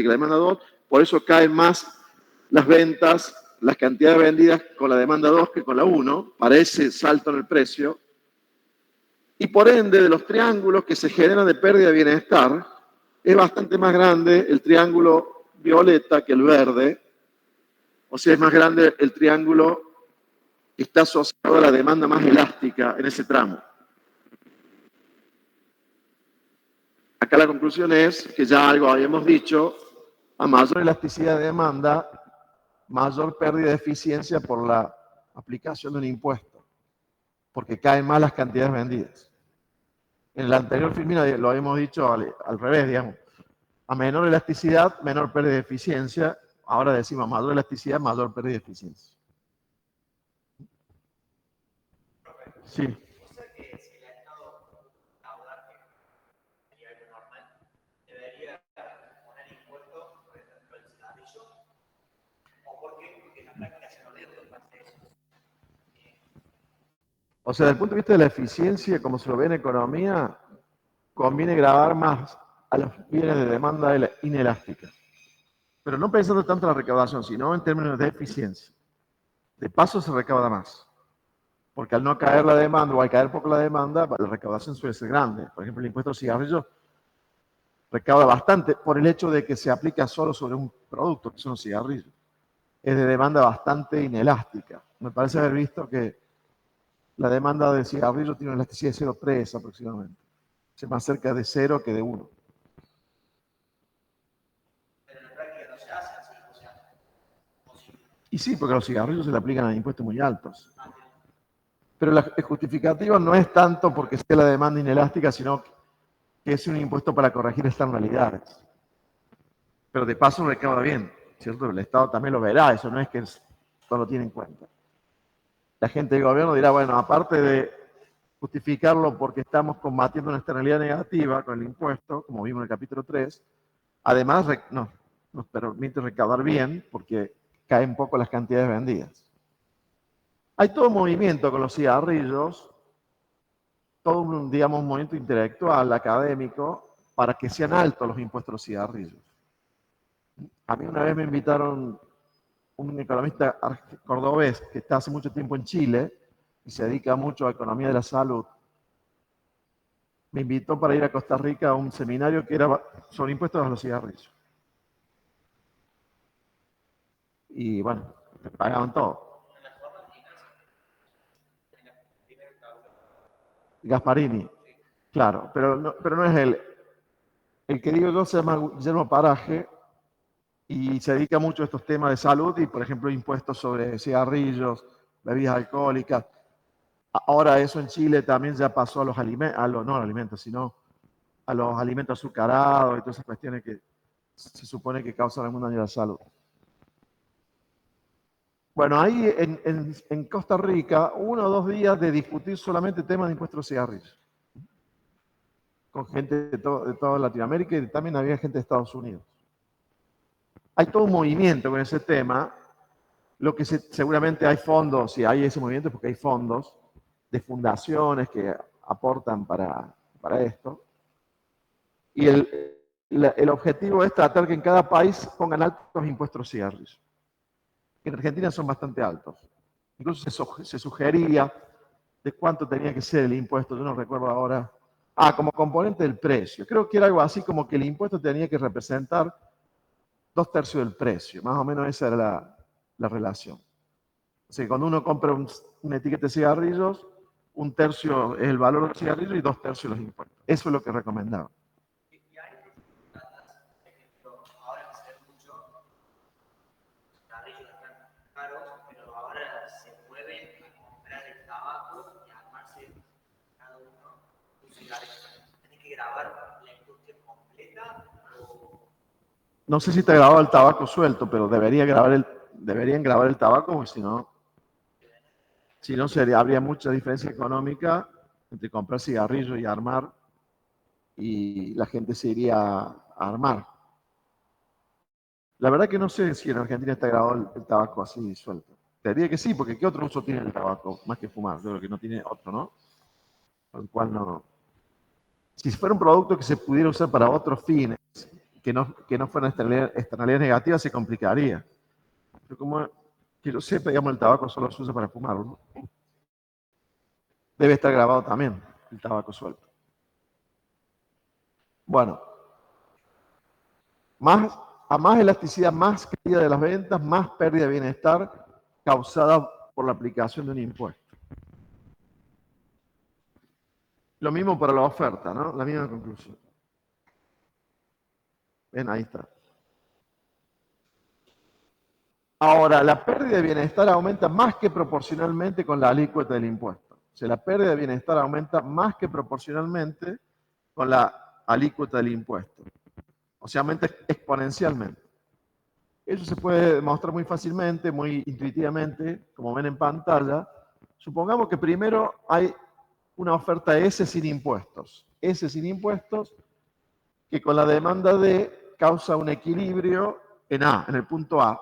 la demanda 2, por eso caen más las ventas, las cantidades vendidas con la demanda 2 que con la 1, para ese salto en el precio. Y por ende, de los triángulos que se generan de pérdida de bienestar, es bastante más grande el triángulo violeta que el verde. O sea, es más grande el triángulo que está asociado a la demanda más elástica en ese tramo. Acá la conclusión es que ya algo habíamos dicho, a mayor elasticidad de demanda, mayor pérdida de eficiencia por la aplicación de un impuesto, porque caen más las cantidades vendidas. En el anterior Firmino lo habíamos dicho al revés, digamos. A menor elasticidad, menor pérdida de eficiencia. Ahora decimos mayor elasticidad, mayor pérdida de eficiencia. Sí. O sea que si el Estado caudante a nivel normal debería poner impuestos, por ejemplo, el cigarrillo, o por qué, porque en la práctica se no debe hacer eso. O sea, desde el punto de vista de la eficiencia, como se lo ve en economía, conviene grabar más a los bienes de demanda inelástica. Pero no pensando tanto en la recaudación, sino en términos de eficiencia. De paso se recauda más. Porque al no caer la demanda o al caer poco la demanda, la recaudación suele ser grande. Por ejemplo, el impuesto al cigarrillo recauda bastante por el hecho de que se aplica solo sobre un producto, que son los cigarrillos. Es de demanda bastante inelástica. Me parece haber visto que la demanda de cigarrillo tiene una elasticidad de 0,3 aproximadamente. Es más cerca de 0 que de 1. Pero en la práctica no se hace así, o sea, Y sí, porque a los cigarrillos se le aplican a impuestos muy altos. Pero el justificativo no es tanto porque sea la demanda inelástica, sino que es un impuesto para corregir externalidades. Pero de paso recauda bien, ¿cierto? El Estado también lo verá, eso no es que no lo tiene en cuenta. La gente del gobierno dirá, bueno, aparte de justificarlo porque estamos combatiendo una externalidad negativa con el impuesto, como vimos en el capítulo 3, además nos permite recaudar bien porque caen poco las cantidades vendidas. Hay todo un movimiento con los cigarrillos, todo un, digamos, un movimiento intelectual, académico, para que sean altos los impuestos a los cigarrillos. A mí una vez me invitaron un economista cordobés que está hace mucho tiempo en Chile y se dedica mucho a economía de la salud. Me invitó para ir a Costa Rica a un seminario que era sobre impuestos a los cigarrillos. Y bueno, me pagaban todo. Gasparini, claro, pero no es él. El que digo yo se llama Guillermo Paraje y se dedica mucho a estos temas de salud y, por ejemplo, impuestos sobre cigarrillos, bebidas alcohólicas. Ahora eso en Chile también ya pasó a los alimentos, no a los alimentos, sino a los alimentos azucarados y todas esas cuestiones que se supone que causan algún daño a la salud. Bueno, ahí en Costa Rica, 1 o 2 días de discutir solamente temas de impuestos a los cigarrillos. Con gente de toda Latinoamérica y también había gente de Estados Unidos. Hay todo un movimiento con ese tema, lo que seguramente hay fondos, si hay ese movimiento es porque hay fondos de fundaciones que aportan para esto. Y el objetivo es tratar que en cada país pongan altos impuestos a los cigarrillos. En Argentina son bastante altos. Incluso se sugería de cuánto tenía que ser el impuesto, yo no recuerdo ahora. Como componente del precio. Creo que era algo así como que el impuesto tenía que representar 2/3 del precio. Más o menos esa era la relación. O sea, cuando uno compra una etiqueta de cigarrillos, 1/3 es el valor del cigarrillo y 2/3 los impuestos. Eso es lo que recomendaba. y hay por ejemplo, ahora que se ve mucho, los cigarrillos están caros, pero ahora se pueden comprar el tabaco y armarse cada uno un cigarrillo. ¿Tiene que grabar la industria completa o...? No sé si te grababa el tabaco suelto, pero deberían grabar el tabaco, porque si no habría mucha diferencia económica entre comprar cigarrillos y armar, y la gente se iría a armar. La verdad que no sé si en Argentina está grabado el tabaco así suelto. Te diría que sí, porque ¿qué otro uso tiene el tabaco? Más que fumar, yo creo que no tiene otro, ¿no? Con el cual no. Si fuera un producto que se pudiera usar para otros fines, que no fueran externalidades negativas, se complicaría. Pero como que yo sepa, digamos, el tabaco solo se usa para fumar, ¿no? Debe estar grabado también el tabaco suelto. Bueno, a más elasticidad, más caída de las ventas, más pérdida de bienestar causada por la aplicación de un impuesto. Lo mismo para la oferta, ¿no? La misma conclusión. Ven, ahí está. Ahora, la pérdida de bienestar aumenta más que proporcionalmente con la alícuota del impuesto. O sea, la pérdida de bienestar aumenta más que proporcionalmente con la alícuota del impuesto. O sea, aumenta exponencialmente. Eso se puede demostrar muy fácilmente, muy intuitivamente, como ven en pantalla. Supongamos que primero hay una oferta S sin impuestos. S sin impuestos que con la demanda D causa un equilibrio en A, en el punto A,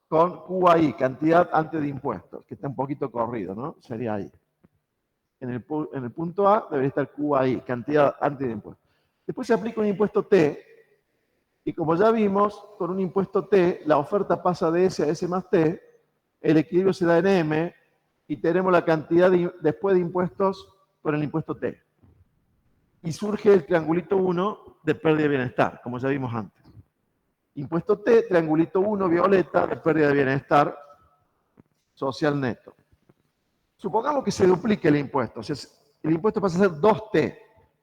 con QAI, cantidad antes de impuestos, que está un poquito corrido, ¿no? Sería ahí. En el punto A debería estar QAI, cantidad antes de impuestos. Después se aplica un impuesto T, y como ya vimos, con un impuesto T, la oferta pasa de S a S más T, el equilibrio se da en M, y tenemos la cantidad después de impuestos por el impuesto T. Y surge el triangulito 1 de pérdida de bienestar, como ya vimos antes. Impuesto T, triangulito 1, violeta, de pérdida de bienestar social neto. Supongamos que se duplique el impuesto, o sea, el impuesto pasa a ser 2T.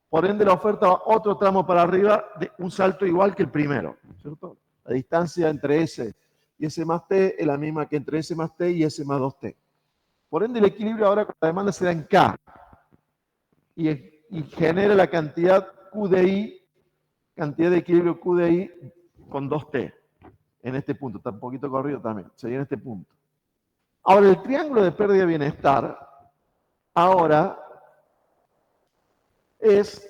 Por ende, la oferta va otro tramo para arriba de un salto igual que el primero, ¿cierto? La distancia entre S y S más T es la misma que entre S más T y S más 2T. Por ende, el equilibrio ahora con la demanda se da en K y genera la cantidad QDI, cantidad de equilibrio QDI con 2T. En este punto, está un poquito corrido también, sería en este punto. Ahora, el triángulo de pérdida de bienestar, ahora es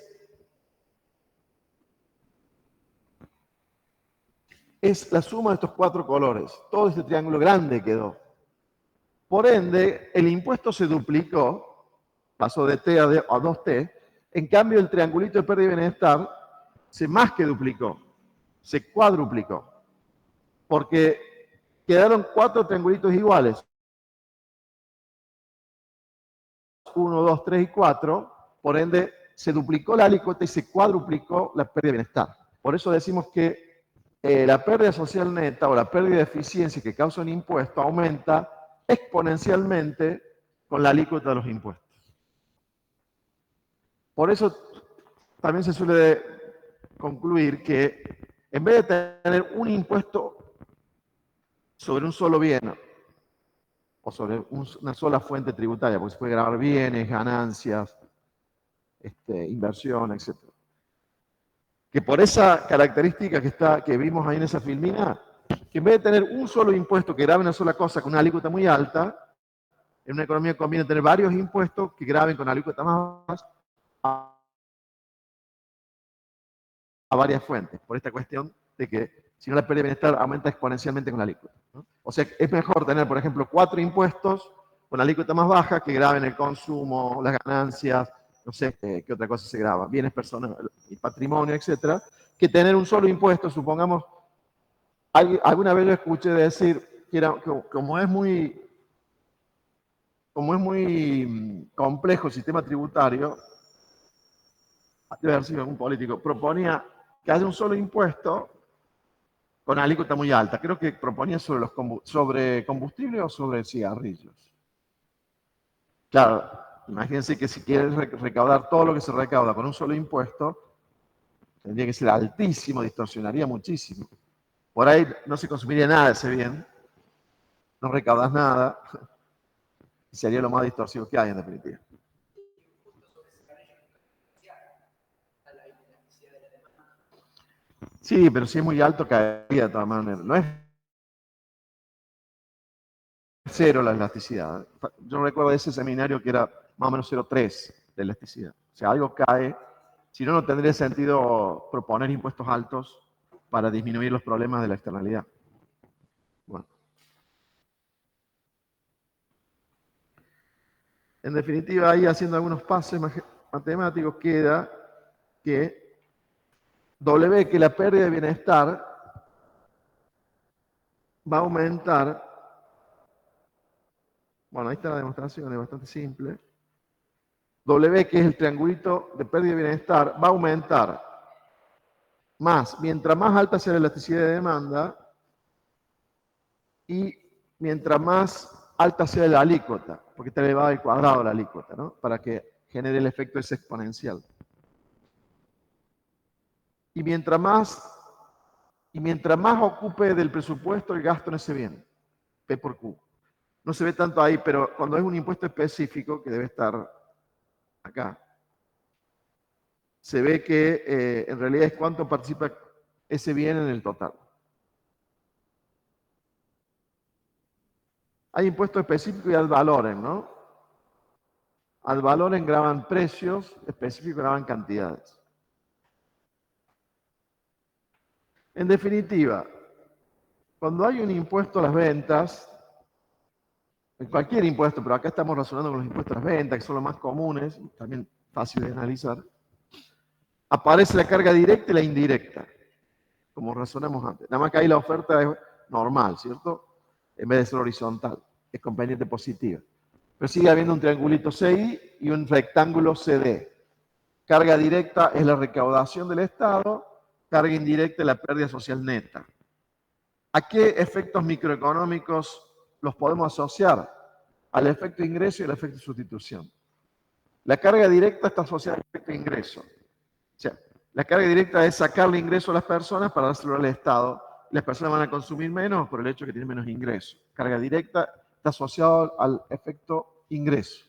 la suma de estos cuatro colores. Todo este triángulo grande quedó. Por ende, el impuesto se duplicó, pasó de T a 2T. En cambio, el triangulito de pérdida de bienestar se más que duplicó, se cuadruplicó. Porque quedaron cuatro triangulitos iguales. 1, 2, 3 y 4. Por ende, se duplicó la alícuota y se cuadruplicó la pérdida de bienestar. Por eso decimos que la pérdida social neta o la pérdida de eficiencia que causa un impuesto aumenta exponencialmente con la alícuota de los impuestos. Por eso también se suele concluir que en vez de tener un impuesto sobre un solo bien o sobre una sola fuente tributaria, porque se puede grabar bienes, ganancias, inversión, etc. Que por esa característica que vimos ahí en esa filmina, que en vez de tener un solo impuesto que grabe una sola cosa con una alícuota muy alta, en una economía conviene tener varios impuestos que graben con alícuota más a varias fuentes, por esta cuestión de que si no la pérdida de bienestar aumenta exponencialmente con la alícuota, ¿no? O sea, es mejor tener, por ejemplo, 4 impuestos con alícuota más baja que graben el consumo, las ganancias, no sé qué otra cosa se graba, bienes personales, patrimonio, etcétera, que tener un solo impuesto. Supongamos, alguna vez lo escuché decir que como es muy complejo el sistema tributario, debe haber sido algún político, proponía que haya un solo impuesto con alícuota muy alta. Creo que proponía sobre combustible o sobre cigarrillos. Claro, imagínense que si quieres recaudar todo lo que se recauda con un solo impuesto, tendría que ser altísimo, distorsionaría muchísimo. Por ahí no se consumiría nada de ese bien, no recaudas nada, y sería lo más distorsivo que hay en definitiva. Sí, pero si es muy alto caería de todas maneras. No es cero la elasticidad. Yo recuerdo de ese seminario que era más o menos 0,3 de elasticidad. O sea, algo cae. Si no, no tendría sentido proponer impuestos altos para disminuir los problemas de la externalidad. Bueno. En definitiva, ahí haciendo algunos pases matemáticos queda que W, que la pérdida de bienestar va a aumentar. Bueno, ahí está la demostración, es bastante simple. W, que es el triangulito de pérdida de bienestar, va a aumentar más, mientras más alta sea la elasticidad de demanda y mientras más alta sea la alícuota, porque está elevado al cuadrado la alícuota, ¿no? Para que genere el efecto ese exponencial. Y mientras más ocupe del presupuesto el gasto en ese bien, P por Q. No se ve tanto ahí, pero cuando es un impuesto específico, que debe estar acá, se ve que en realidad es cuánto participa ese bien en el total. Hay impuestos específicos y ad valorem, ¿no? Ad valorem graban precios, específicos graban cantidades. En definitiva, cuando hay un impuesto a las ventas, en cualquier impuesto, pero acá estamos razonando con los impuestos a las ventas, que son los más comunes, también fácil de analizar, aparece la carga directa y la indirecta, como razonamos antes. Nada más que ahí la oferta es normal, ¿cierto? En vez de ser horizontal, es con pendiente positiva. Pero sigue habiendo un triangulito CI y un rectángulo CD. Carga directa es la recaudación del Estado, carga indirecta es la pérdida social neta. ¿A qué efectos microeconómicos los podemos asociar? Al efecto ingreso y al efecto sustitución. La carga directa está asociada al efecto ingreso. O sea, la carga directa es sacarle ingreso a las personas para dárselo al Estado. Las personas van a consumir menos por el hecho de que tienen menos ingresos. Carga directa está asociada al efecto ingreso.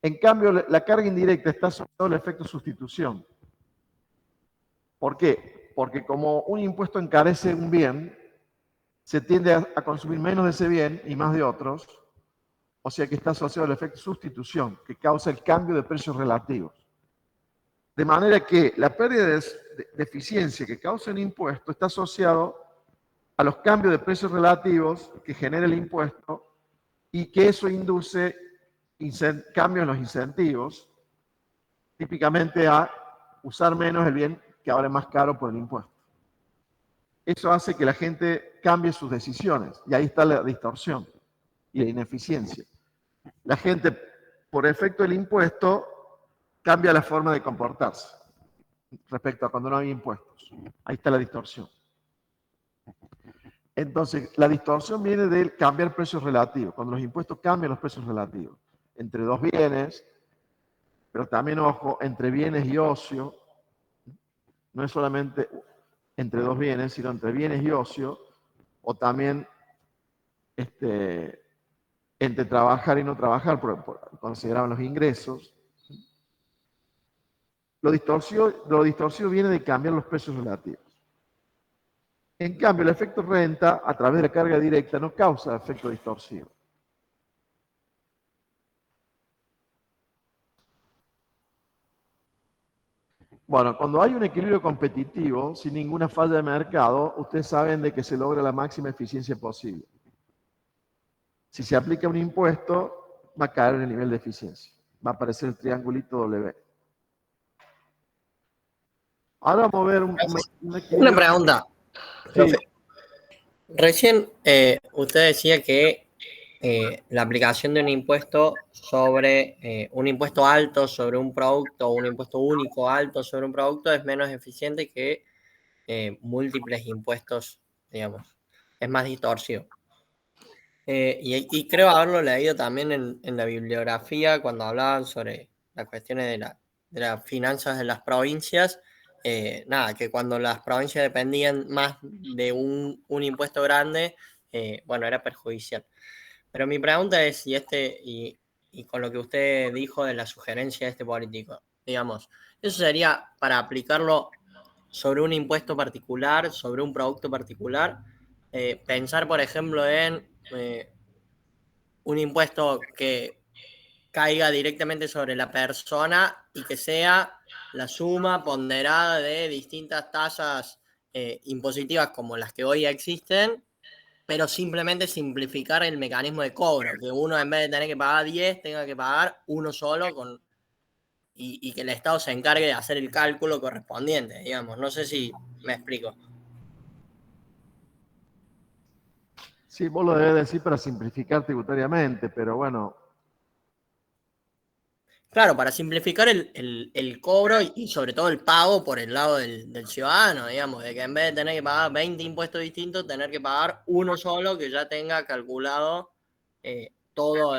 En cambio, la carga indirecta está asociada al efecto sustitución. ¿Por qué? Porque como un impuesto encarece un bien, se tiende a consumir menos de ese bien y más de otros, o sea que está asociado al efecto sustitución, que causa el cambio de precios relativos. De manera que la pérdida de eficiencia que causa el impuesto está asociado a los cambios de precios relativos que genera el impuesto y que eso induce cambios en los incentivos, típicamente a usar menos el bien que ahora es más caro por el impuesto. Eso hace que la gente cambie sus decisiones y ahí está la distorsión y la ineficiencia. La gente, por efecto del impuesto, cambia la forma de comportarse respecto a cuando no había impuestos. Ahí está la distorsión. Entonces, la distorsión viene del cambiar precios relativos. Cuando los impuestos cambian los precios relativos entre dos bienes, pero también, ojo, entre bienes y ocio. No es solamente entre dos bienes, sino entre bienes y ocio, o también entre trabajar y no trabajar, consideraban los ingresos. Lo distorsivo viene de cambiar los precios relativos. En cambio, el efecto renta, a través de la carga directa, no causa efecto distorsivo. Bueno, cuando hay un equilibrio competitivo, sin ninguna falla de mercado, ustedes saben de que se logra la máxima eficiencia posible. Si se aplica un impuesto, va a caer en el nivel de eficiencia. Va a aparecer el triangulito W. Ahora vamos a ver un equilibrio. Una pregunta, profe. Sí. Recién usted decía que la aplicación de un impuesto sobre un impuesto alto sobre un producto o un impuesto único alto sobre un producto es menos eficiente que múltiples impuestos, digamos. Es más distorsivo. Y creo haberlo leído también en la bibliografía cuando hablaban sobre las cuestiones de las finanzas de las provincias. Nada, que cuando las provincias dependían más de un impuesto grande, bueno, era perjudicial. Pero mi pregunta es si y con lo que usted dijo de la sugerencia de este político, digamos, ¿eso sería para aplicarlo sobre un impuesto particular, sobre un producto particular? Pensar, por ejemplo, en un impuesto que caiga directamente sobre la persona y que sea la suma ponderada de distintas tasas impositivas como las que hoy existen, pero simplemente simplificar el mecanismo de cobro, que uno en vez de tener que pagar 10 tenga que pagar uno solo y que el Estado se encargue de hacer el cálculo correspondiente, digamos. No sé si me explico. Sí, vos lo debes decir para simplificar tributariamente, pero bueno, Claro, para simplificar el cobro y sobre todo el pago por el lado del ciudadano, digamos, de que en vez de tener que pagar 20 impuestos distintos, tener que pagar uno solo que ya tenga calculado todo o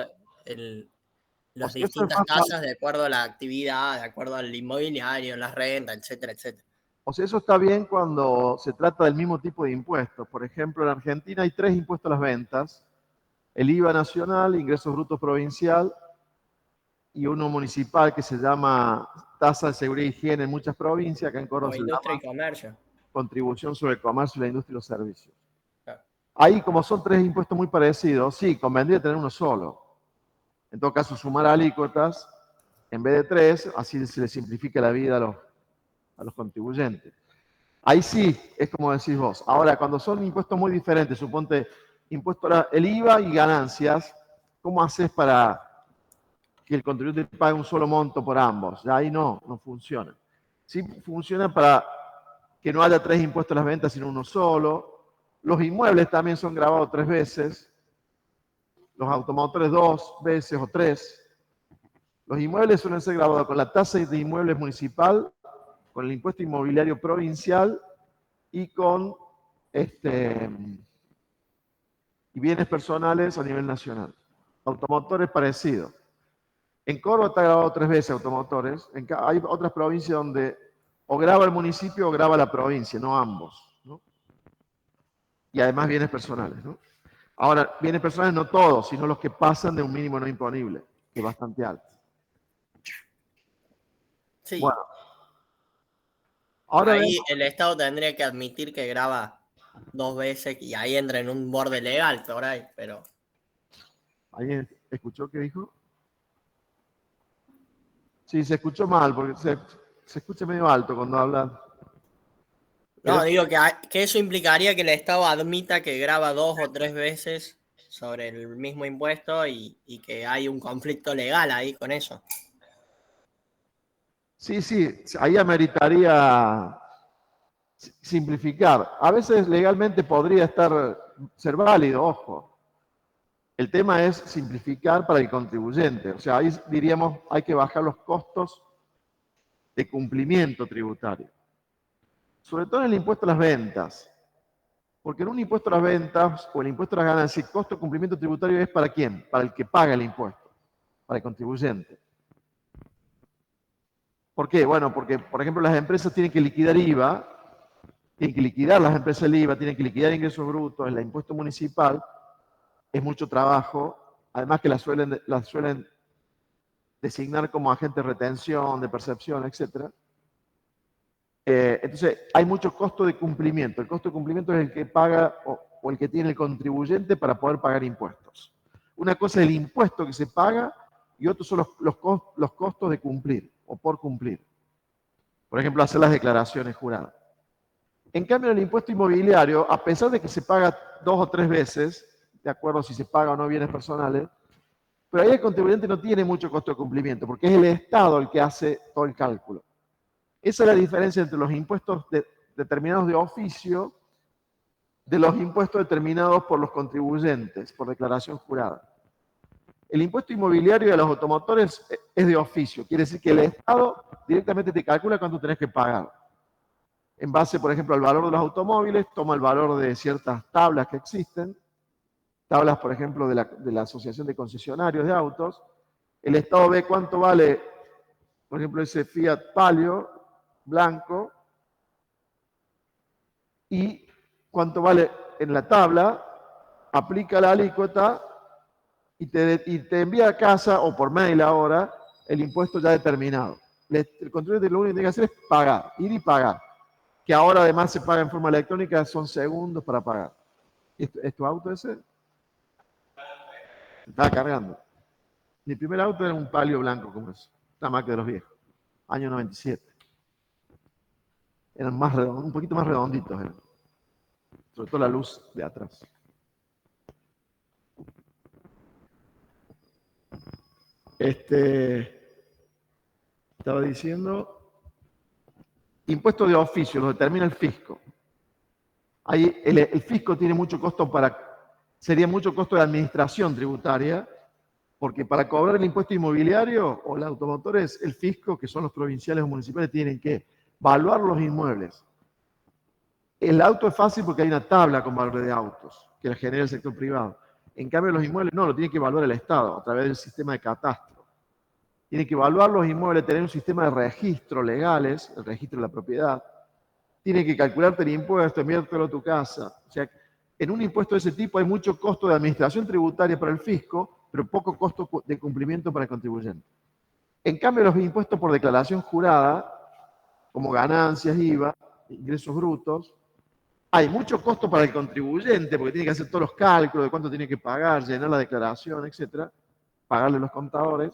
las si eso es distintas más tasas de acuerdo a la actividad, de acuerdo al inmobiliario, las rentas, etcétera, etcétera. O sea, eso está bien cuando se trata del mismo tipo de impuestos. Por ejemplo, en Argentina hay 3 impuestos a las ventas: el IVA nacional, ingresos brutos provincial, y uno municipal que se llama tasa de seguridad y higiene en muchas provincias, acá en Córdoba O se industria y llama comercio. contribución sobre el comercio, la industria y los servicios. Claro. Ahí, como son 3 impuestos muy parecidos, sí, convendría tener uno solo. En todo caso, sumar alícuotas en vez de 3, así se le simplifica la vida a los contribuyentes. Ahí sí, es como decís vos. Ahora, cuando son impuestos muy diferentes, suponte impuesto el IVA y ganancias, ¿cómo haces para que el contribuyente pague un solo monto por ambos? Ya ahí no funciona. Sí funciona para que no haya 3 impuestos a las ventas, sino uno solo. Los inmuebles también son grabados 3 veces, los automotores 2 veces o 3. Los inmuebles suelen ser grabados con la tasa de inmuebles municipal, con el impuesto inmobiliario provincial y con y bienes personales a nivel nacional. Automotores parecido. En Córdoba está grabado 3 veces automotores. Hay otras provincias donde o graba el municipio o graba la provincia, no ambos, ¿no? Y además bienes personales, ¿no? Ahora, bienes personales no todos, sino los que pasan de un mínimo no imponible, que es bastante alto. Sí, Bueno, ahora ahí vemos. el Estado tendría que admitir que graba 2 veces y ahí entra en un borde legal por ahí, pero ¿Alguien escuchó qué dijo? Sí, se escuchó mal, porque se escucha medio alto cuando habla. no, Pero digo que eso implicaría que el Estado admita que graba 2 o 3 veces sobre el mismo impuesto y que hay un conflicto legal ahí con eso. sí, ahí ameritaría simplificar. A veces legalmente podría ser válido, ojo. El tema es simplificar para el contribuyente. O sea, ahí diríamos, hay que bajar los costos de cumplimiento tributario. Sobre todo en el impuesto a las ventas. Porque en un impuesto a las ventas o el impuesto a las ganancias, el costo de cumplimiento tributario es ¿para quién? Para el que paga el impuesto, para el contribuyente. ¿Por qué? Bueno, porque, por ejemplo, las empresas tienen que liquidar IVA, tienen que liquidar las empresas el IVA, tienen que liquidar ingresos brutos, el impuesto municipal, es mucho trabajo, además que las suelen designar como agentes de retención, de percepción, etc. Entonces, hay mucho costo de cumplimiento. El costo de cumplimiento es el que paga o el que tiene el contribuyente para poder pagar impuestos. Una cosa es el impuesto que se paga y otros son los costos de cumplir o por cumplir. Por ejemplo, hacer las declaraciones juradas. En cambio, en el impuesto inmobiliario, a pesar de que se paga 2 o 3 veces, de acuerdo si se paga o no bienes personales, pero ahí el contribuyente no tiene mucho costo de cumplimiento, porque es el Estado el que hace todo el cálculo. Esa es la diferencia entre los impuestos determinados de oficio de los impuestos determinados por los contribuyentes, por declaración jurada. El impuesto inmobiliario de los automotores es de oficio, quiere decir que el Estado directamente te calcula cuánto tenés que pagar. En base, por ejemplo, al valor de los automóviles, toma el valor de ciertas tablas que existen, tablas, por ejemplo, de la Asociación de Concesionarios de Autos. El Estado ve cuánto vale, por ejemplo, ese Fiat Palio blanco y cuánto vale en la tabla, aplica la alícuota y te envía a casa o por mail ahora el impuesto ya determinado. El contribuyente lo único que tiene que hacer es pagar, ir y pagar. Que ahora además se paga en forma electrónica, son segundos para pagar. ¿Es tu auto ese? Estaba cargando. Mi primer auto era un Palio blanco como eso, una marca de los viejos, año 97. Eran más redondos, un poquito más redonditos eran. Sobre todo la luz de atrás. Este, Estaba diciendo, impuestos de oficio, lo determina el fisco. Ahí el fisco tiene mucho costo sería mucho costo de administración tributaria, porque para cobrar el impuesto inmobiliario o los automotores, el fisco, que son los provinciales o municipales, tienen que evaluar los inmuebles. El auto es fácil porque hay una tabla con valor de autos que la genera el sector privado. En cambio, los inmuebles no, lo tiene que evaluar el Estado a través del sistema de catastro. Tiene que evaluar los inmuebles, tener un sistema de registro legales, el registro de la propiedad. Tiene que calcularte el impuesto, enviártelo a tu casa. O sea, en un impuesto de ese tipo hay mucho costo de administración tributaria para el fisco, pero poco costo de cumplimiento para el contribuyente. En cambio, los impuestos por declaración jurada, como ganancias, IVA, ingresos brutos, hay mucho costo para el contribuyente, porque tiene que hacer todos los cálculos de cuánto tiene que pagar, llenar la declaración, etcétera, pagarle a los contadores,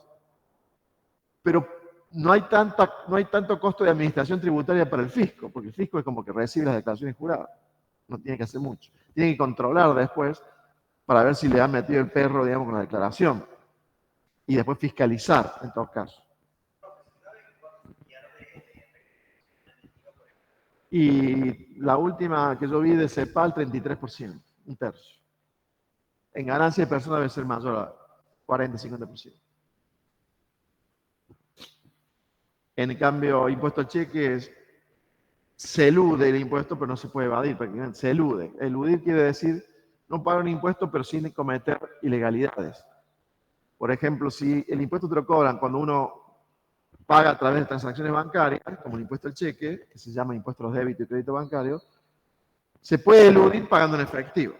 pero no hay tanto costo de administración tributaria para el fisco, porque el fisco es como que recibe las declaraciones juradas, no tiene que hacer mucho. Tiene que controlar después para ver si le han metido el perro, digamos, con la declaración, y después fiscalizar, en todo caso. Y la última que yo vi de CEPAL, 33%, un tercio. En ganancia de personas debe ser mayor a 40-50%. En cambio, impuesto al cheque se elude el impuesto, pero no se puede evadir, prácticamente se elude. Eludir quiere decir no pagar un impuesto, pero sin cometer ilegalidades. Por ejemplo, si el impuesto te lo cobran cuando uno paga a través de transacciones bancarias, como el impuesto al cheque, que se llama impuesto a los débitos y créditos bancarios, se puede eludir pagando en efectivo.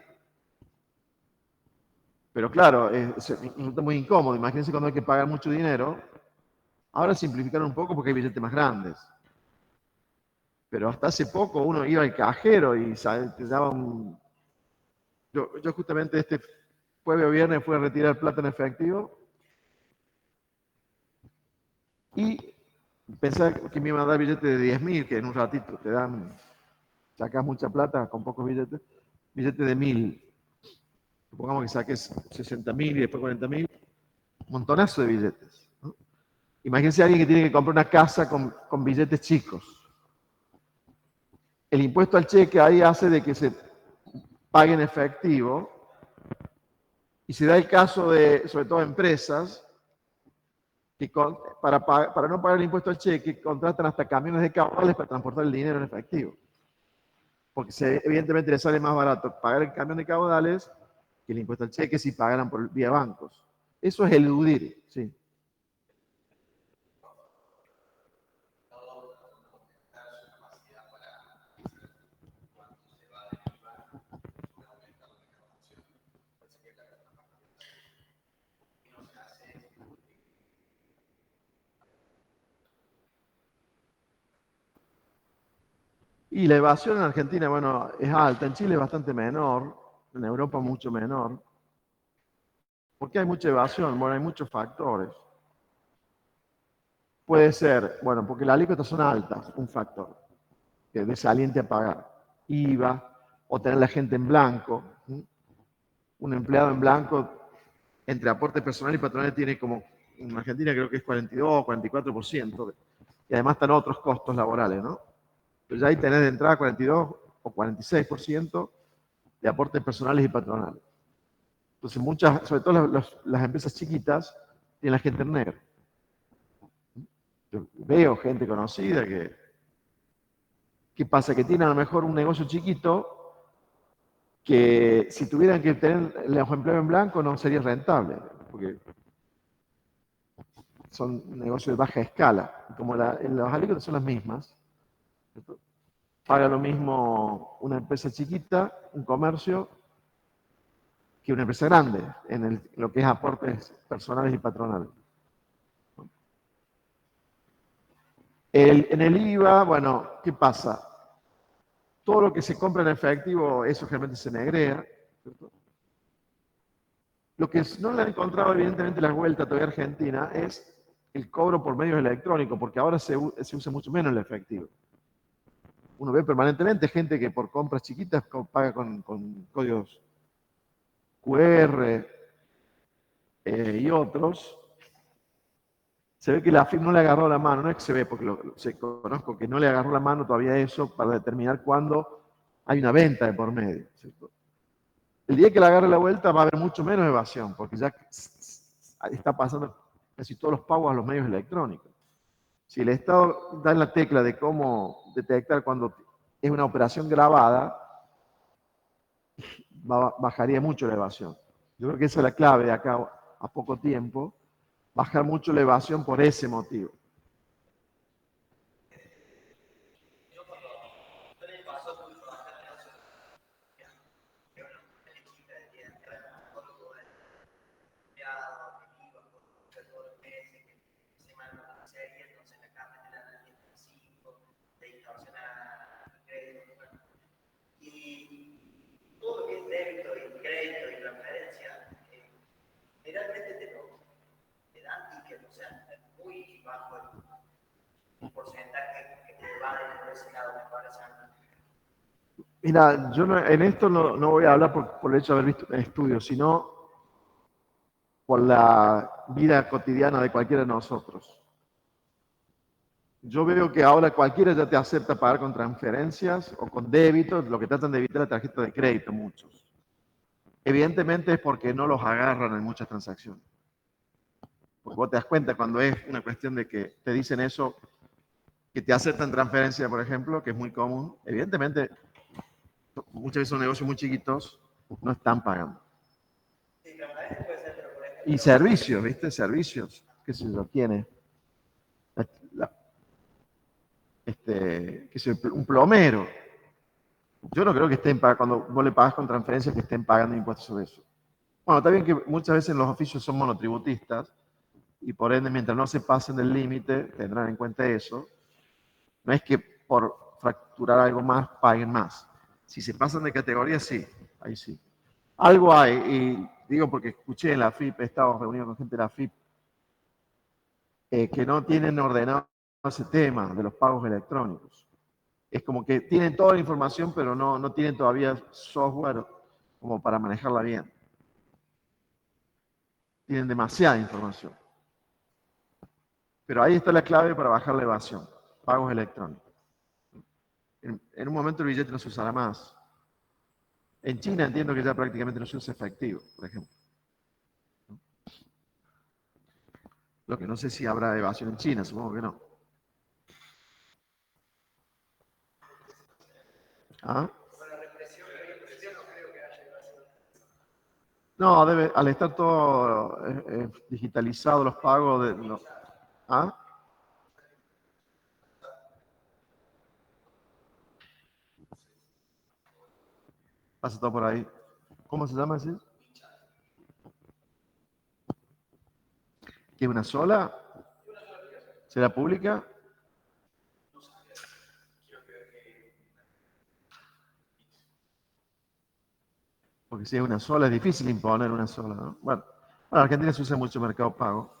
Pero claro, resulta muy incómodo. Imagínense cuando hay que pagar mucho dinero. Ahora simplificaron un poco porque hay billetes más grandes. Pero hasta hace poco uno iba al cajero y te daba un... Yo justamente este jueves o viernes fui a retirar plata en efectivo y pensaba que me iban a dar billetes de 10.000, que en un ratito te dan, sacas mucha plata con pocos billetes de 1.000. Supongamos que saques 60.000 y después 40.000, montonazo de billetes, ¿no? Imagínense a alguien que tiene que comprar una casa con billetes chicos. El impuesto al cheque ahí hace de que se pague en efectivo y se da el caso de, sobre todo empresas, que para no pagar el impuesto al cheque contratan hasta camiones de caudales para transportar el dinero en efectivo. Porque evidentemente les sale más barato pagar el camión de caudales que el impuesto al cheque si pagaran por vía bancos. Eso es eludir, sí. Y la evasión en Argentina, bueno, es alta. En Chile es bastante menor. En Europa mucho menor. ¿Por qué hay mucha evasión? Bueno, hay muchos factores. Puede ser, bueno, porque las alícuotas son altas, un factor que desaliente a pagar. IVA, o tener la gente en blanco. Un empleado en blanco, entre aporte personal y patronal, tiene como, en Argentina creo que es 42 o 44%. Y además están otros costos laborales, ¿no? Pero ya ahí tenés de entrada 42 o 46% de aportes personales y patronales. Entonces, muchas, sobre todo las empresas chiquitas, tienen la gente en negro. Yo veo gente conocida ¿qué pasa? Que tiene a lo mejor un negocio chiquito que si tuvieran que tener el empleo en blanco no sería rentable, porque son negocios de baja escala. Como los alícuotas son las mismas, ¿cierto? Paga lo mismo una empresa chiquita, un comercio, que una empresa grande, en lo que es aportes personales y patronales. En el IVA, bueno, ¿qué pasa? Todo lo que se compra en efectivo, eso generalmente se negrea, ¿cierto? Lo que no le han encontrado, evidentemente, la vuelta todavía a Argentina es el cobro por medios electrónicos, porque ahora se usa mucho menos el efectivo. Uno ve permanentemente gente que por compras chiquitas paga con códigos QR y otros. se ve que la AFIP no le agarró la mano, no es que se ve, porque conozco que no le agarró la mano todavía eso para determinar cuándo hay una venta de por medio, ¿cierto? El día que le agarre la vuelta va a haber mucho menos evasión, porque ya está pasando casi todos los pagos a los medios electrónicos. Si el Estado da en la tecla de cómo detectar cuando es una operación grabada, bajaría mucho la evasión. Yo creo que esa es la clave de acá a poco tiempo, bajar mucho la evasión por ese motivo. Y todo lo que es débito y crédito y transferencia, generalmente te dan tickets, o sea, es muy bajo el porcentaje que te va de ese lado, me parece a mí. Mira, yo en esto no voy a hablar por el hecho de haber visto estudios, sino por la vida cotidiana de cualquiera de nosotros. Yo veo que ahora cualquiera ya te acepta pagar con transferencias o con débitos, lo que tratan de evitar la tarjeta de crédito muchos. Evidentemente es porque no los agarran en muchas transacciones. Porque vos te das cuenta cuando es una cuestión de que te dicen eso, que te aceptan transferencia, por ejemplo, que es muy común. Evidentemente, muchas veces son negocios muy chiquitos, no están pagando. Sí, transferencia puede ser, pero por ejemplo. Y servicios, ¿viste? Servicios, qué sé yo, tiene. Qué sé yo, un plomero. Yo no creo que estén pagando, cuando vos le pagas con transferencia, que estén pagando impuestos sobre eso. Bueno, está bien que muchas veces los oficios son monotributistas y por ende, mientras no se pasen del límite, tendrán en cuenta eso. No es que por facturar algo más paguen más. Si se pasan de categoría, sí, ahí sí. Algo hay, y digo porque escuché en la FIP, he estado reunido con gente de la FIP, que no tienen ordenado ese tema de los pagos electrónicos. Es como que tienen toda la información, pero no tienen todavía software como para manejarla bien. Tienen demasiada información. Pero ahí está la clave para bajar la evasión, pagos electrónicos. En un momento el billete no se usará más. En China entiendo que ya prácticamente no se usa efectivo, por ejemplo. Lo que no sé si habrá evasión en China, supongo que no. ¿Ah? No, al estar todo digitalizado los pagos, no. ¿Ah? Pasa todo por ahí. ¿Cómo se llama ese? ¿Que una sola? ¿Será pública? Porque si es una sola, es difícil imponer una sola, ¿no? Bueno, en Argentina se usa mucho Mercado Pago,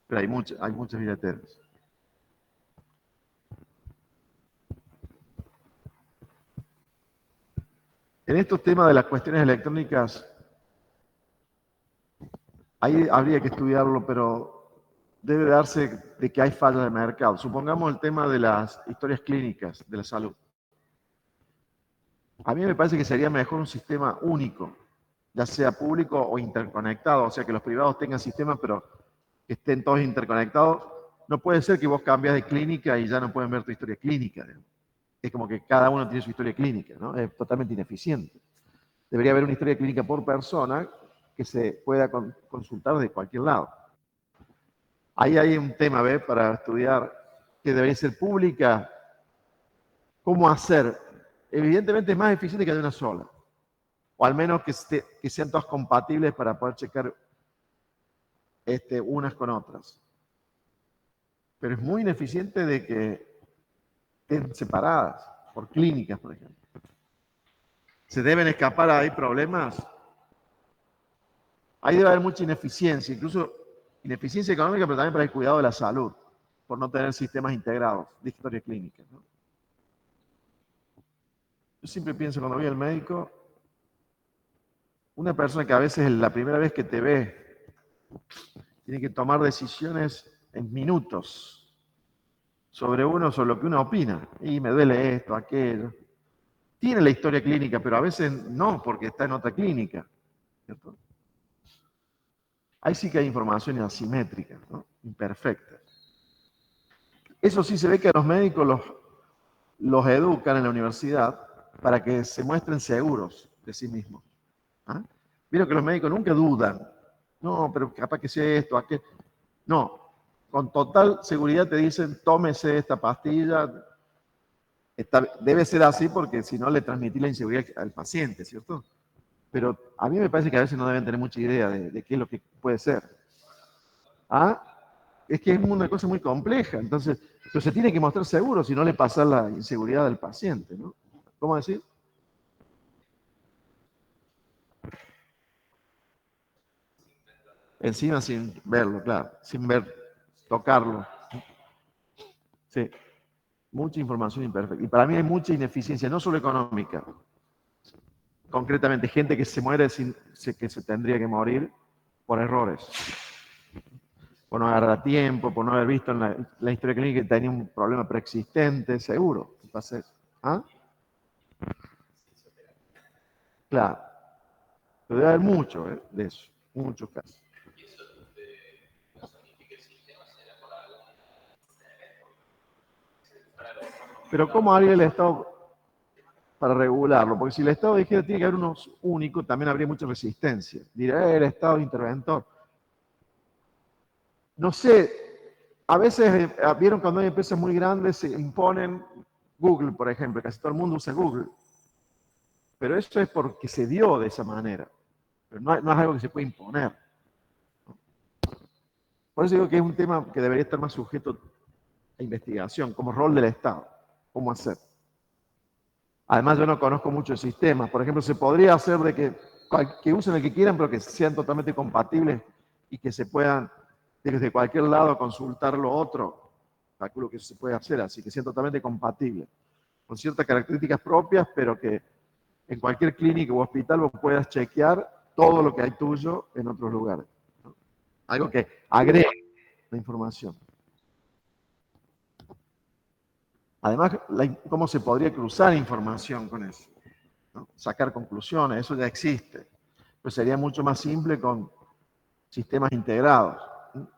pero hay muchas billeteras. En estos temas de las cuestiones electrónicas, ahí habría que estudiarlo, pero debe darse de que hay fallas de mercado. Supongamos el tema de las historias clínicas de la salud. A mí me parece que sería mejor un sistema único, ya sea público o interconectado, o sea que los privados tengan sistemas, pero que estén todos interconectados. No puede ser que vos cambias de clínica y ya no pueden ver tu historia clínica. Digamos. Es como que cada uno tiene su historia clínica, ¿no? Es totalmente ineficiente. Debería haber una historia clínica por persona que se pueda consultar de cualquier lado. Ahí hay un tema, ¿ves? Para estudiar que debería ser pública. ¿Cómo hacer? Evidentemente es más eficiente que de una sola. O al menos que sean todas compatibles para poder checar unas con otras. Pero es muy ineficiente de que estén separadas por clínicas, por ejemplo. ¿Se deben escapar ahí problemas? Ahí debe haber mucha ineficiencia, incluso ineficiencia económica, pero también para el cuidado de la salud, por no tener sistemas integrados de historia clínica, ¿no? Yo siempre pienso cuando voy al médico, una persona que a veces es la primera vez que te ve, tiene que tomar decisiones en minutos sobre lo que uno opina. Y me duele esto, aquello. Tiene la historia clínica, pero a veces no, porque está en otra clínica, ¿cierto? Ahí sí que hay información asimétrica, ¿no? Imperfecta. Eso sí se ve que a los médicos los educan en la universidad para que se muestren seguros de sí mismos. ¿Ah? Vieron que los médicos nunca dudan. No, pero capaz que sea esto, aquello. No, con total seguridad te dicen, tómese esta pastilla. Debe ser así porque si no le transmití la inseguridad al paciente, ¿cierto? Pero a mí me parece que a veces no deben tener mucha idea de qué es lo que puede ser. ¿Ah? Es que es una cosa muy compleja, entonces, pero se tiene que mostrar seguro, si no le pasa la inseguridad al paciente, ¿no? ¿Cómo decir? Encima sin verlo, claro, sin tocarlo. Sí, mucha información imperfecta. Y para mí hay mucha ineficiencia, no solo económica. Concretamente, gente que se muere que se tendría que morir por errores. Por no agarrar a tiempo, por no haber visto en la historia clínica que tenía un problema preexistente, seguro. ¿Ah? Claro. Pero debe haber mucho de eso, muchos casos. Pero ¿cómo haría el Estado para regularlo? Porque si el Estado dijera que tiene que haber unos únicos, también habría mucha resistencia. Dirá, el Estado interventor. No sé, a veces vieron cuando hay empresas muy grandes se imponen Google, por ejemplo, casi todo el mundo usa Google. Pero eso es porque se dio de esa manera. Pero no es algo que se puede imponer. Por eso digo que es un tema que debería estar más sujeto a investigación, como rol del Estado. ¿Cómo hacer? Además, yo no conozco muchos sistemas. Por ejemplo, se podría hacer de que usen el que quieran, pero que sean totalmente compatibles y que se puedan desde cualquier lado consultar lo otro. Calculo que eso se puede hacer así, que sean totalmente compatibles, con ciertas características propias, pero que en cualquier clínica o hospital vos puedas chequear todo lo que hay tuyo en otros lugares, ¿no? Algo que agregue la información. Además, ¿cómo se podría cruzar información con eso? ¿No? Sacar conclusiones, eso ya existe. Pero sería mucho más simple con sistemas integrados. ¿No?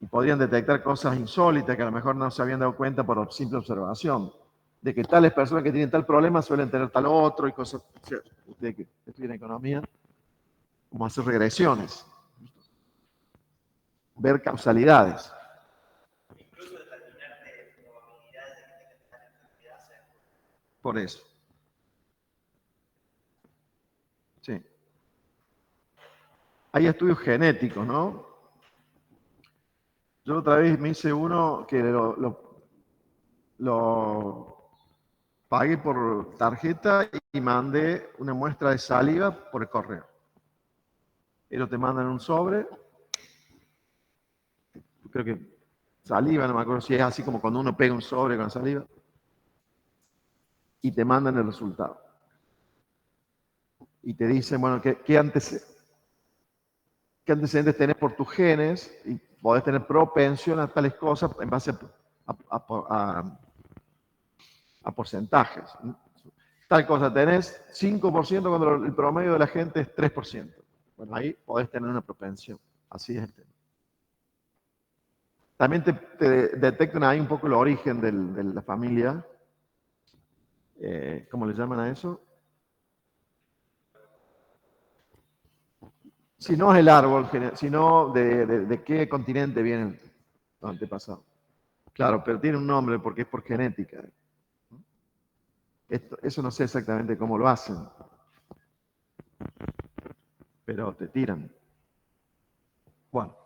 Y podrían detectar cosas insólitas que a lo mejor no se habían dado cuenta por simple observación. De que tales personas que tienen tal problema suelen tener tal otro y cosas. Usted que estudia economía, como hacer regresiones. Ver causalidades. Incluso determinar probabilidades de que tenga tal enfermedad. Por eso. Sí. Hay estudios genéticos, ¿no? Yo otra vez me hice uno que lo pagué por tarjeta y mandé una muestra de saliva por el correo. Ellos te mandan un sobre, creo que saliva, no me acuerdo si es así como cuando uno pega un sobre con saliva, y te mandan el resultado. Y te dicen, bueno, ¿qué antecedentes tenés por tus genes? Y podés tener propensión a tales cosas en base a porcentajes. Tal cosa, tenés 5% cuando el promedio de la gente es 3%. Bueno, ahí podés tener una propensión. Así es el tema. También te detectan ahí un poco el origen de la familia. ¿Cómo le llaman a eso? Si no es el árbol, sino de qué continente vienen los antepasados. Claro, pero tiene un nombre porque es por genética. Eso no sé exactamente cómo lo hacen, pero te tiran. Bueno.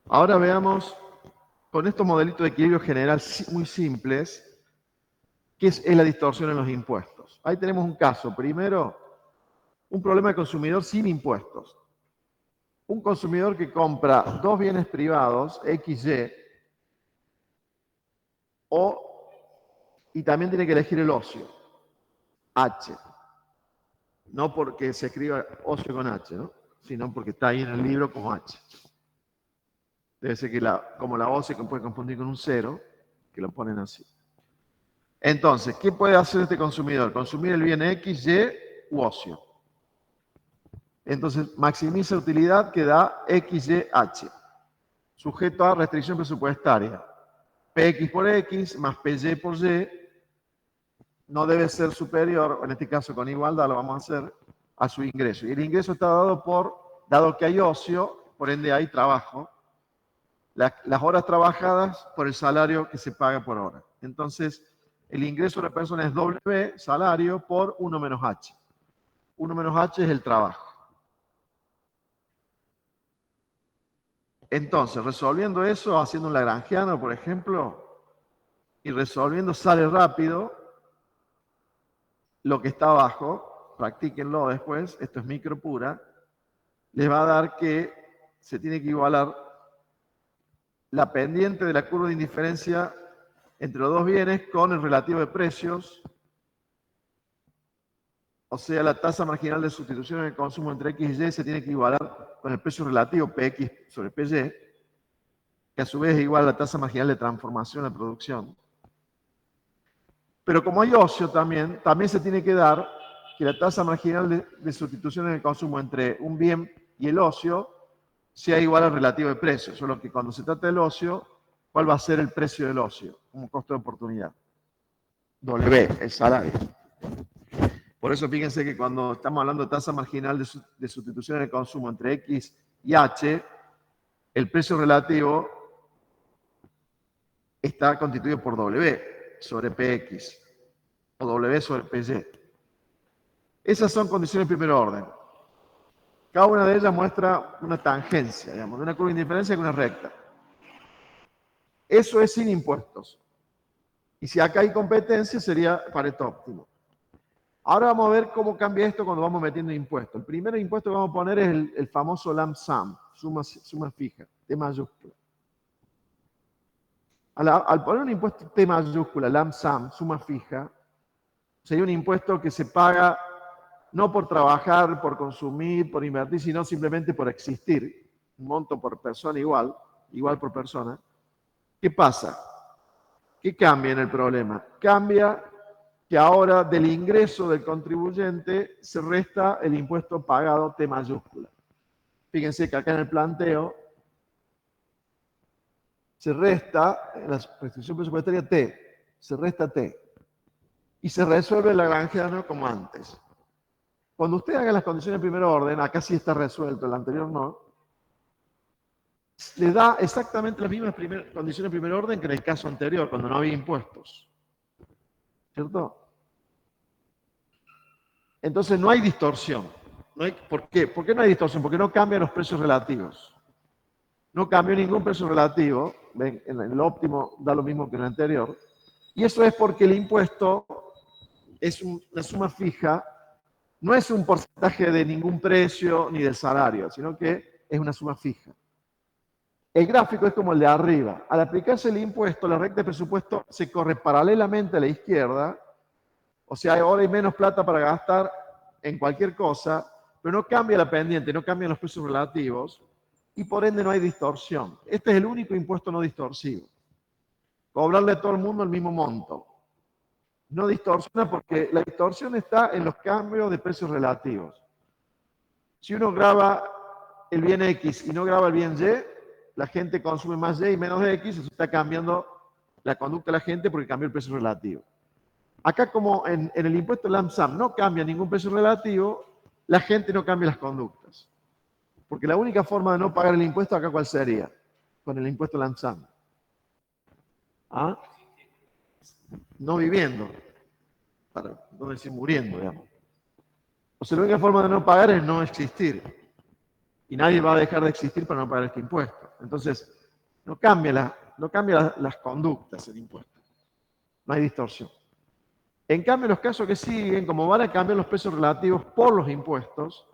Ahora veamos, con estos modelitos de equilibrio general muy simples, qué es la distorsión en los impuestos. Ahí tenemos un caso. Primero, un problema de consumidor sin impuestos. Un consumidor que compra dos bienes privados, XY, y también tiene que elegir el ocio, H. No porque se escriba ocio con H, ¿no? Sino porque está ahí en el libro como H. Debe ser que como la O se puede confundir con un 0, que lo ponen así. Entonces, ¿qué puede hacer este consumidor? Consumir el bien X, Y u ocio. Entonces, maximiza utilidad que da X, Y, H. Sujeto a restricción presupuestaria. PX por X más PY por Y no debe ser superior, en este caso con igualdad lo vamos a hacer, a su ingreso. Y el ingreso está dado que hay ocio, por ende hay trabajo, las horas trabajadas por el salario que se paga por hora. Entonces, el ingreso de la persona es W, salario, por 1 menos H. 1 menos H es el trabajo. Entonces, resolviendo eso, haciendo un lagrangiano, por ejemplo, y resolviendo sale rápido, lo que está abajo, practíquenlo después, esto es micro pura, les va a dar que se tiene que igualar la pendiente de la curva de indiferencia entre los dos bienes con el relativo de precios, o sea, la tasa marginal de sustitución en el consumo entre X y Y se tiene que igualar con el precio relativo PX sobre PY, que a su vez es igual a la tasa marginal de transformación de producción. Pero como hay ocio también se tiene que dar que la tasa marginal de sustitución en el consumo entre un bien y el ocio sea igual al relativo de precio. Solo que cuando se trata del ocio, ¿cuál va a ser el precio del ocio? Como costo de oportunidad. W, el salario. Por eso fíjense que cuando estamos hablando de tasa marginal de sustitución en el consumo entre X y H, el precio relativo está constituido por W sobre PX o W sobre PY. Esas son condiciones de primer orden. Cada una de ellas muestra una tangencia, digamos, de una curva de indiferencia con una recta. Eso es sin impuestos. Y si acá hay competencia, sería Pareto óptimo. Ahora vamos a ver cómo cambia esto cuando vamos metiendo impuestos. El primer impuesto que vamos a poner es el famoso lump sum, suma fija, T mayúscula. Al poner un impuesto T mayúscula, lump sum, suma fija, sería un impuesto que se paga no por trabajar, por consumir, por invertir, sino simplemente por existir. Un monto por persona igual por persona. ¿Qué pasa? ¿Qué cambia en el problema? Cambia que ahora del ingreso del contribuyente se resta el impuesto pagado T mayúscula. Fíjense que acá en el planteo se resta, en la restricción presupuestaria T, se resta T. Y se resuelve el lagrangiano como antes. Cuando usted haga las condiciones de primer orden, acá sí está resuelto, el anterior no, le da exactamente las mismas condiciones de primer orden que en el caso anterior, cuando no había impuestos. ¿Cierto? Entonces no hay distorsión. ¿Por qué? ¿Por qué no hay distorsión? Porque no cambian los precios relativos. No cambió ningún precio relativo. Ven, en el óptimo da lo mismo que en el anterior. Y eso es porque el impuesto es una suma fija, no es un porcentaje de ningún precio ni del salario, sino que es una suma fija. El gráfico es como el de arriba. Al aplicarse el impuesto, la recta de presupuesto se corre paralelamente a la izquierda, o sea, ahora hay menos plata para gastar en cualquier cosa, pero no cambia la pendiente, no cambian los precios relativos, y por ende no hay distorsión. Este es el único impuesto no distorsivo. Cobrarle a todo el mundo el mismo monto. No distorsiona porque la distorsión está en los cambios de precios relativos. Si uno graba el bien X y no graba el bien Y, la gente consume más Y y menos X, eso está cambiando la conducta de la gente porque cambió el precio relativo. Acá como en el impuesto lump sum no cambia ningún precio relativo, la gente no cambia las conductas. Porque la única forma de no pagar el impuesto acá, ¿cuál sería? Con el impuesto lump sum. ¿Ah? No viviendo. Para no decir muriendo, digamos. O sea, la única forma de no pagar es no existir. Y nadie va a dejar de existir para no pagar este impuesto. Entonces, no cambia las conductas el impuesto. No hay distorsión. En cambio, en los casos que siguen, como van a cambiar los precios relativos por los impuestos,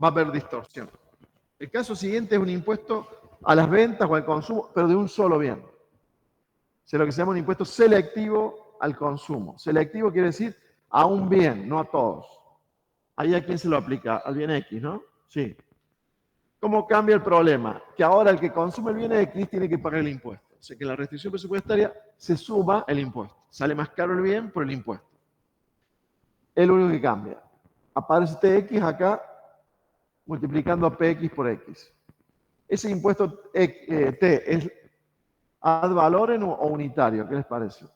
va a haber distorsión. El caso siguiente es un impuesto a las ventas o al consumo, pero de un solo bien. O sea, lo que se llama un impuesto selectivo al consumo. Selectivo quiere decir a un bien, no a todos. ¿Ahí a quién se lo aplica? Al bien X, ¿no? Sí. ¿Cómo cambia el problema? Que ahora el que consume el bien X tiene que pagar el impuesto. O sea que en la restricción presupuestaria se suma el impuesto. Sale más caro el bien por el impuesto. Es lo único que cambia. Aparece TX acá multiplicando a PX por X. Ese impuesto T es ad valorem o unitario. ¿Qué les parece?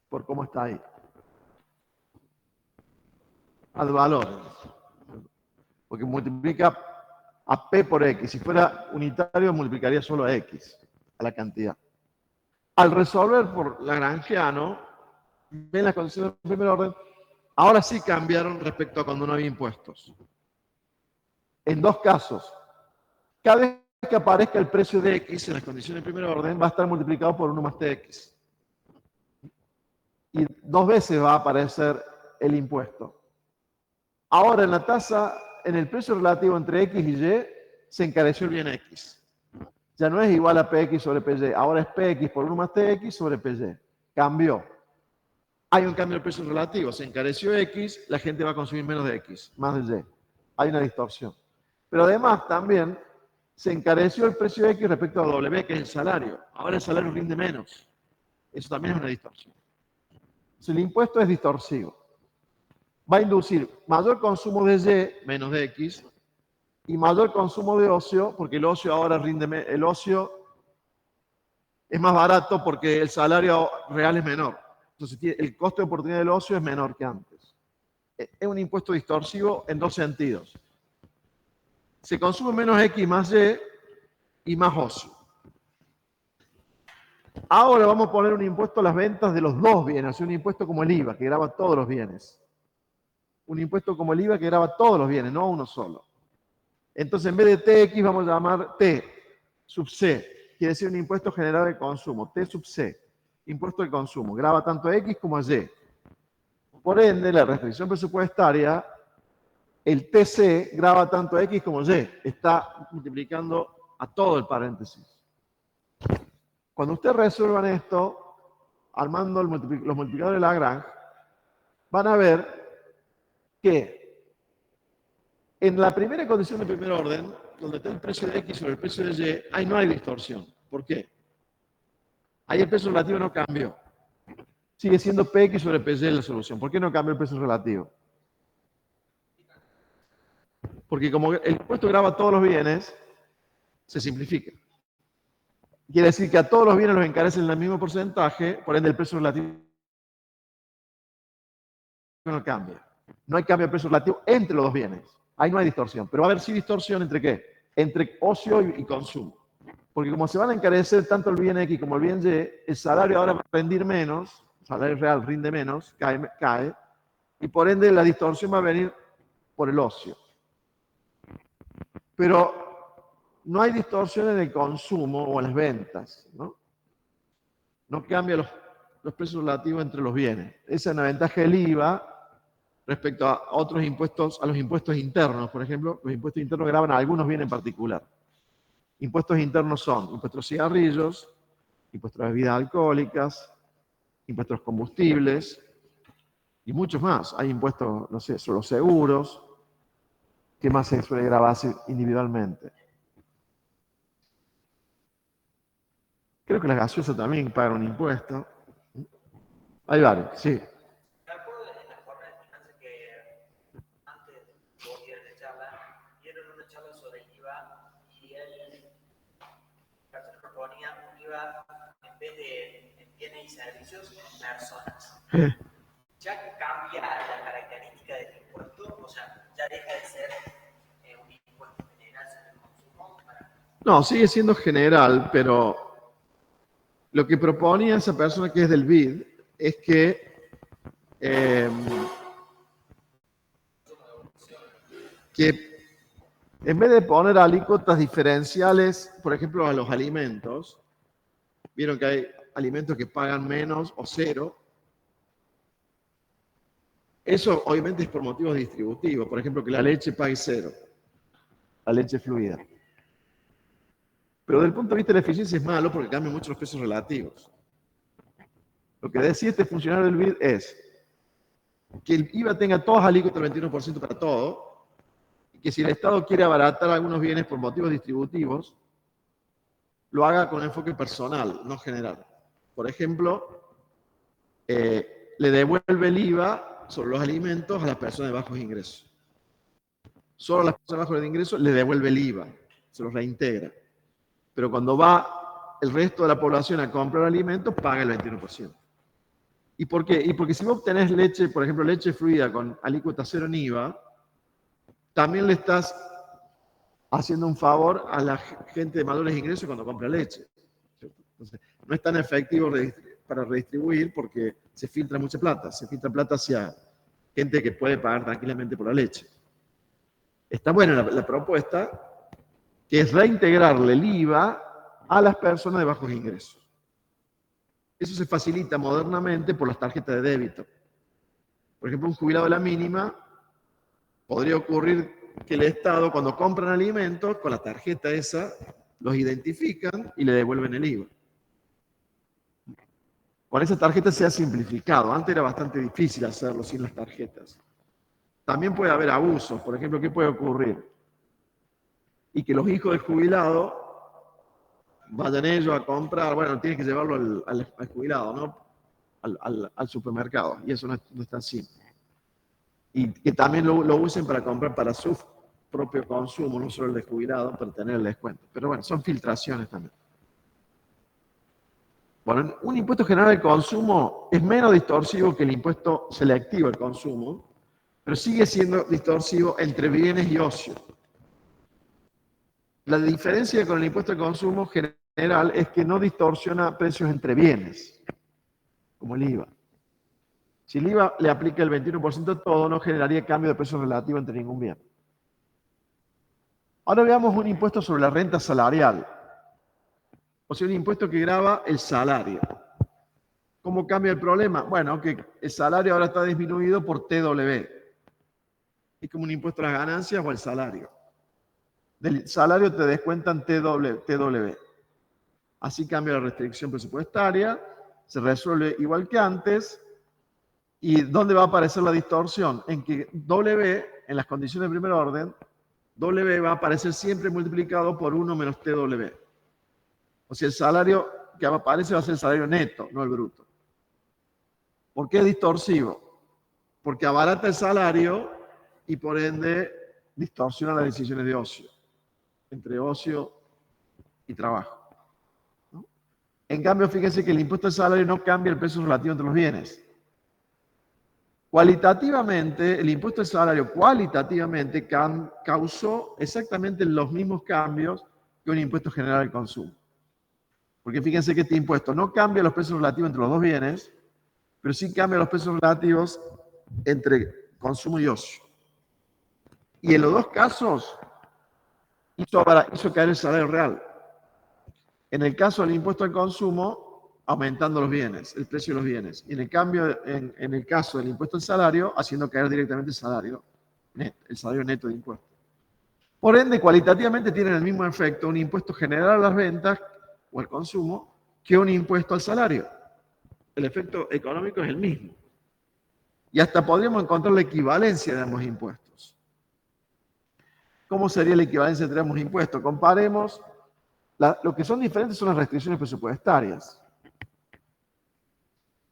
Por cómo está ahí. Ad valorem. Porque multiplica a P por X. Si fuera unitario, multiplicaría solo a X, a la cantidad. Al resolver por lagrangiano, ven las condiciones de primer orden, ahora sí cambiaron respecto a cuando no había impuestos. En dos casos. Cada vez que aparezca el precio de X en las condiciones de primer orden, va a estar multiplicado por 1 más TX. Y 2 veces va a aparecer el impuesto. Ahora en la tasa, en el precio relativo entre X y Y, se encareció el bien X. Ya no es igual a PX sobre PY, ahora es PX por 1 más TX sobre PY. Cambió. Hay un cambio del precio relativo, se encareció X, la gente va a consumir menos de X, más de Y. Hay una distorsión. Pero además también se encareció el precio X respecto a W, que es el salario. Ahora el salario rinde menos. Eso también es una distorsión. Si el impuesto es distorsivo, va a inducir mayor consumo de Y menos de X y mayor consumo de ocio, porque el ocio ahora rinde, el ocio es más barato porque el salario real es menor. Entonces el costo de oportunidad del ocio es menor que antes. Es un impuesto distorsivo en dos sentidos. Se consume menos X más Y más ocio. Ahora vamos a poner un impuesto a las ventas de los dos bienes, un impuesto como el IVA, que grava todos los bienes. Un impuesto como el IVA que grava todos los bienes, no uno solo. Entonces, en vez de TX vamos a llamar T sub C, quiere decir un impuesto general de consumo, T sub C, impuesto de consumo, grava tanto a X como a Y. Por ende, la restricción presupuestaria, el TC grava tanto a X como Y, está multiplicando a todo el paréntesis. Cuando ustedes resuelvan esto, armando los multiplicadores de Lagrange, van a ver que en la primera condición de primer orden, donde está el precio de X sobre el precio de Y, ahí no hay distorsión. ¿Por qué? Ahí el precio relativo no cambió. Sigue siendo PX sobre PY la solución. ¿Por qué no cambió el precio relativo? Porque como el impuesto grava todos los bienes, se simplifica. Quiere decir que a todos los bienes los encarecen en el mismo porcentaje, por ende el precio relativo no cambia. No hay cambio de precio relativo entre los dos bienes. Ahí no hay distorsión. Pero va a haber sí distorsión entre ¿qué? Entre ocio y consumo. Porque como se van a encarecer tanto el bien X como el bien Y, el salario ahora va a rendir menos, el salario real rinde menos, cae, y por ende la distorsión va a venir por el ocio. Pero no hay distorsión en el consumo o en las ventas, ¿no? No cambia los precios relativos entre los bienes. Esa es una ventaja del IVA respecto a otros impuestos, a los impuestos internos. Por ejemplo, los impuestos internos gravan a algunos bienes en particular. Impuestos internos son impuestos a los cigarrillos, impuestos a las bebidas alcohólicas, impuestos a los combustibles y muchos más. Hay impuestos, no sé, sobre los seguros. ¿Qué más se suele grabarse individualmente? Creo que las gaseosas también pagan un impuesto. Hay varios, sí. Me acuerdo de la forma de finanzas que antes vos dieron la charla, dieron una charla sobre el IVA y el profesor proponía un IVA en vez de en bienes y servicios, en personas. Ya que cambia la característica del impuesto, o sea, ya deja de ser un impuesto general sobre el consumo. No, sigue siendo general, pero lo que proponía esa persona que es del BID es que en vez de poner alícuotas diferenciales, por ejemplo, a los alimentos, vieron que hay alimentos que pagan menos o cero. Eso obviamente es por motivos distributivos. Por ejemplo, que la leche pague cero, la leche fluida. Pero desde el punto de vista de la eficiencia es malo porque cambian mucho los precios relativos. Lo que decía este funcionario del BID es, que el IVA tenga todas alícuotas del 21% para todo, y que si el Estado quiere abaratar algunos bienes por motivos distributivos, lo haga con enfoque personal, no general. Por ejemplo, le devuelve el IVA sobre los alimentos a las personas de bajos ingresos. Solo a las personas de bajos ingresos le devuelve el IVA, se los reintegra. Pero cuando va el resto de la población a comprar alimentos, paga el 21%. ¿Y por qué? Y porque si vos obtenés leche, por ejemplo, leche fluida con alícuota cero en IVA, también le estás haciendo un favor a la gente de mayores ingresos cuando compra leche. Entonces, no es tan efectivo para redistribuir porque se filtra mucha plata. Se filtra plata hacia gente que puede pagar tranquilamente por la leche. Está buena la propuesta, que es reintegrarle el IVA a las personas de bajos ingresos. Eso se facilita modernamente por las tarjetas de débito. Por ejemplo, un jubilado de la mínima, podría ocurrir que el Estado, cuando compran alimentos, con la tarjeta esa, los identifican y le devuelven el IVA. Con esa tarjeta se ha simplificado. Antes era bastante difícil hacerlo sin las tarjetas. También puede haber abusos. Por ejemplo, ¿qué puede ocurrir? Y que los hijos del jubilado vayan ellos a comprar, bueno, tienes que llevarlo al jubilado, ¿no? Al supermercado. Y eso no está así. Y que también lo usen para comprar para su propio consumo, no solo el de jubilado, para tener el descuento. Pero bueno, son filtraciones también. Bueno, un impuesto general al consumo es menos distorsivo que el impuesto selectivo al consumo, pero sigue siendo distorsivo entre bienes y ocio. La diferencia con el impuesto al consumo general es que no distorsiona precios entre bienes, como el IVA. Si el IVA le aplica el 21% a todo, no generaría cambio de precio relativo entre ningún bien. Ahora veamos un impuesto sobre la renta salarial. O sea, un impuesto que grava el salario. ¿Cómo cambia el problema? Bueno, que el salario ahora está disminuido por TW. Es como un impuesto a las ganancias o al salario. Del salario te descuentan TW. Así cambia la restricción presupuestaria, se resuelve igual que antes. ¿Y dónde va a aparecer la distorsión? En que W, en las condiciones de primer orden, W va a aparecer siempre multiplicado por 1 menos TW. O sea, el salario que aparece va a ser el salario neto, no el bruto. ¿Por qué es distorsivo? Porque abarata el salario y por ende distorsiona las decisiones de ocio, entre ocio y trabajo, ¿no? En cambio, fíjense que el impuesto al salario no cambia el precio relativo entre los bienes. Cualitativamente, el impuesto al salario cualitativamente causó exactamente los mismos cambios que un impuesto general al consumo. Porque fíjense que este impuesto no cambia los precios relativos entre los dos bienes, pero sí cambia los precios relativos entre consumo y ocio. Y en los dos casos hizo caer el salario real. En el caso del impuesto al consumo, aumentando los bienes, el precio de los bienes. Y en el caso del impuesto al salario, haciendo caer directamente el salario neto de impuesto. Por ende, cualitativamente tienen el mismo efecto un impuesto general a las ventas o al consumo que un impuesto al salario. El efecto económico es el mismo. Y hasta podríamos encontrar la equivalencia de ambos impuestos. ¿Cómo sería la equivalencia entre ambos impuestos? Comparemos. Lo que son diferentes son las restricciones presupuestarias.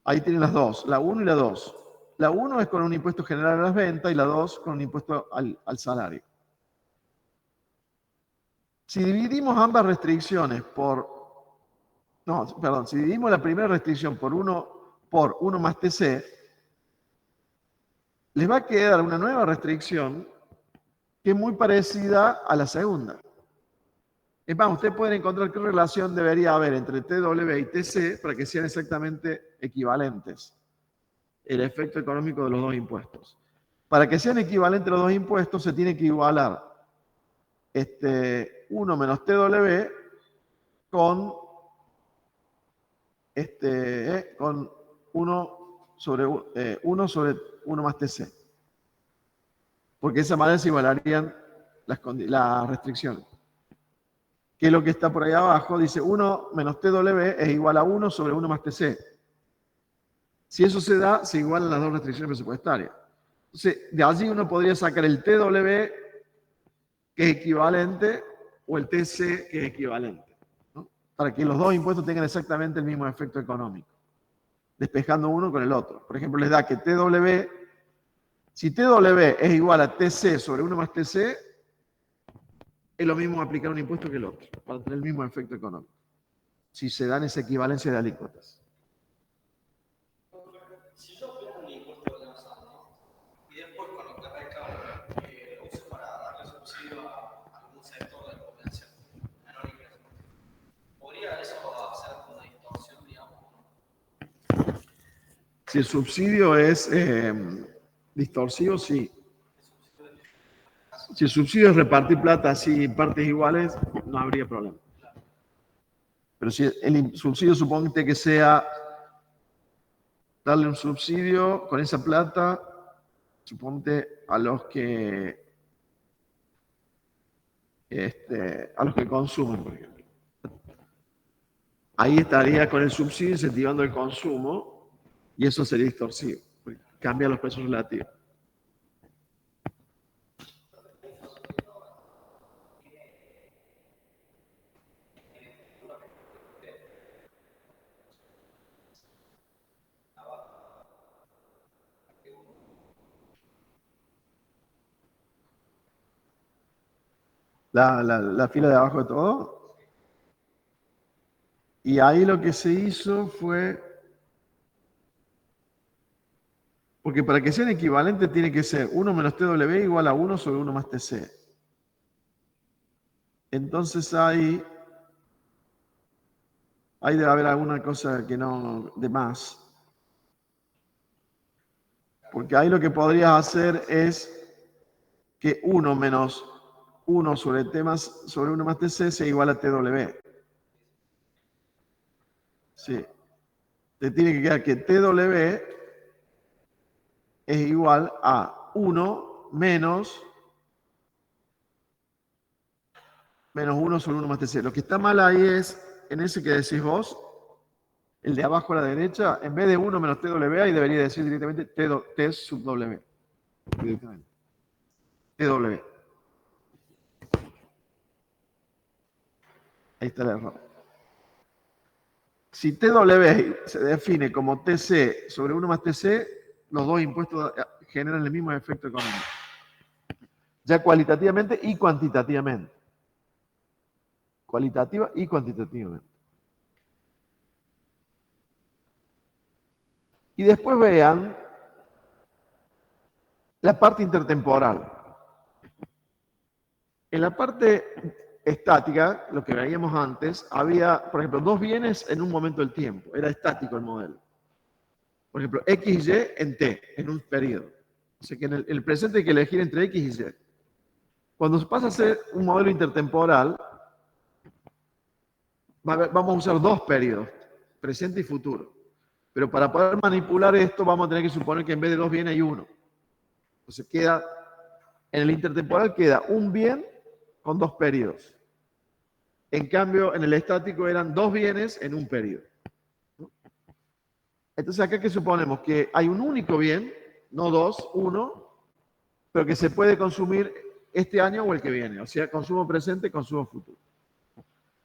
Ahí tienen las dos, la 1 y la 2. La 1 es con un impuesto general a las ventas y la 2 con un impuesto al salario. Si dividimos ambas restricciones si dividimos la primera restricción por 1 más TC, les va a quedar una nueva restricción que es muy parecida a la segunda. Es más, ustedes pueden encontrar qué relación debería haber entre TW y TC para que sean exactamente equivalentes el efecto económico de los dos impuestos. Para que sean equivalentes los dos impuestos se tiene que igualar 1 menos TW con 1 sobre 1 más TC. Porque de esa manera se igualarían las restricciones. Que es lo que está por ahí abajo, dice 1 menos TW es igual a 1 sobre 1 más TC. Si eso se da, se igualan las dos restricciones presupuestarias. Entonces, de allí uno podría sacar el TW, que es equivalente, o el TC, que es equivalente, ¿no? Para que los dos impuestos tengan exactamente el mismo efecto económico, despejando uno con el otro. Por ejemplo, les da que TW, si TW es igual a TC sobre 1 más TC, es lo mismo aplicar un impuesto que el otro, para tener el mismo efecto económico, si se dan esa equivalencia de alícuotas. Si yo aplico un impuesto de lanzamiento y después con lo que recaudo lo uso para darle subsidio a algún sector de la población menor ingreso, ¿podría eso hacer una distorsión, digamos? Si el subsidio es distorsivo, sí. Si el subsidio es repartir plata así en partes iguales, no habría problema. Pero si el subsidio suponte que sea darle un subsidio con esa plata, suponte a los que consumen, por ejemplo. Ahí estaría con el subsidio incentivando el consumo y eso sería distorsivo, porque cambia los precios relativos. La fila de abajo de todo. Y ahí lo que se hizo fue, porque para que sean equivalentes tiene que ser 1 menos TW igual a 1 sobre 1 más TC. Entonces ahí debe haber alguna cosa que no, de más. Porque ahí lo que podrías hacer es que 1 menos 1 sobre sobre 1 más TC sea igual a TW. Sí. Te tiene que quedar que TW es igual a 1 menos 1 sobre 1 más TC. Lo que está mal ahí es, en ese que decís vos, el de abajo a la derecha, en vez de 1 menos TW, ahí debería decir directamente T sub W. Directamente. TW. Ahí está el error. Si TW se define como TC sobre 1 más TC, los dos impuestos generan el mismo efecto económico. Ya cualitativamente y cuantitativamente. Cualitativa y cuantitativamente. Y después vean la parte intertemporal. En la parte estática, lo que veíamos antes, había, por ejemplo, dos bienes en un momento del tiempo. Era estático el modelo. Por ejemplo, X y Y en T, en un periodo. O sea que en el presente hay que elegir entre X y Y. Cuando se pasa a ser un modelo intertemporal, vamos a usar dos periodos, presente y futuro. Pero para poder manipular esto, vamos a tener que suponer que en vez de dos bienes hay uno. Entonces queda, en el intertemporal queda un bien con dos periodos. En cambio, en el estático eran dos bienes en un periodo. Entonces acá que suponemos que hay un único bien, no dos, uno, pero que se puede consumir este año o el que viene. O sea, consumo presente, consumo futuro.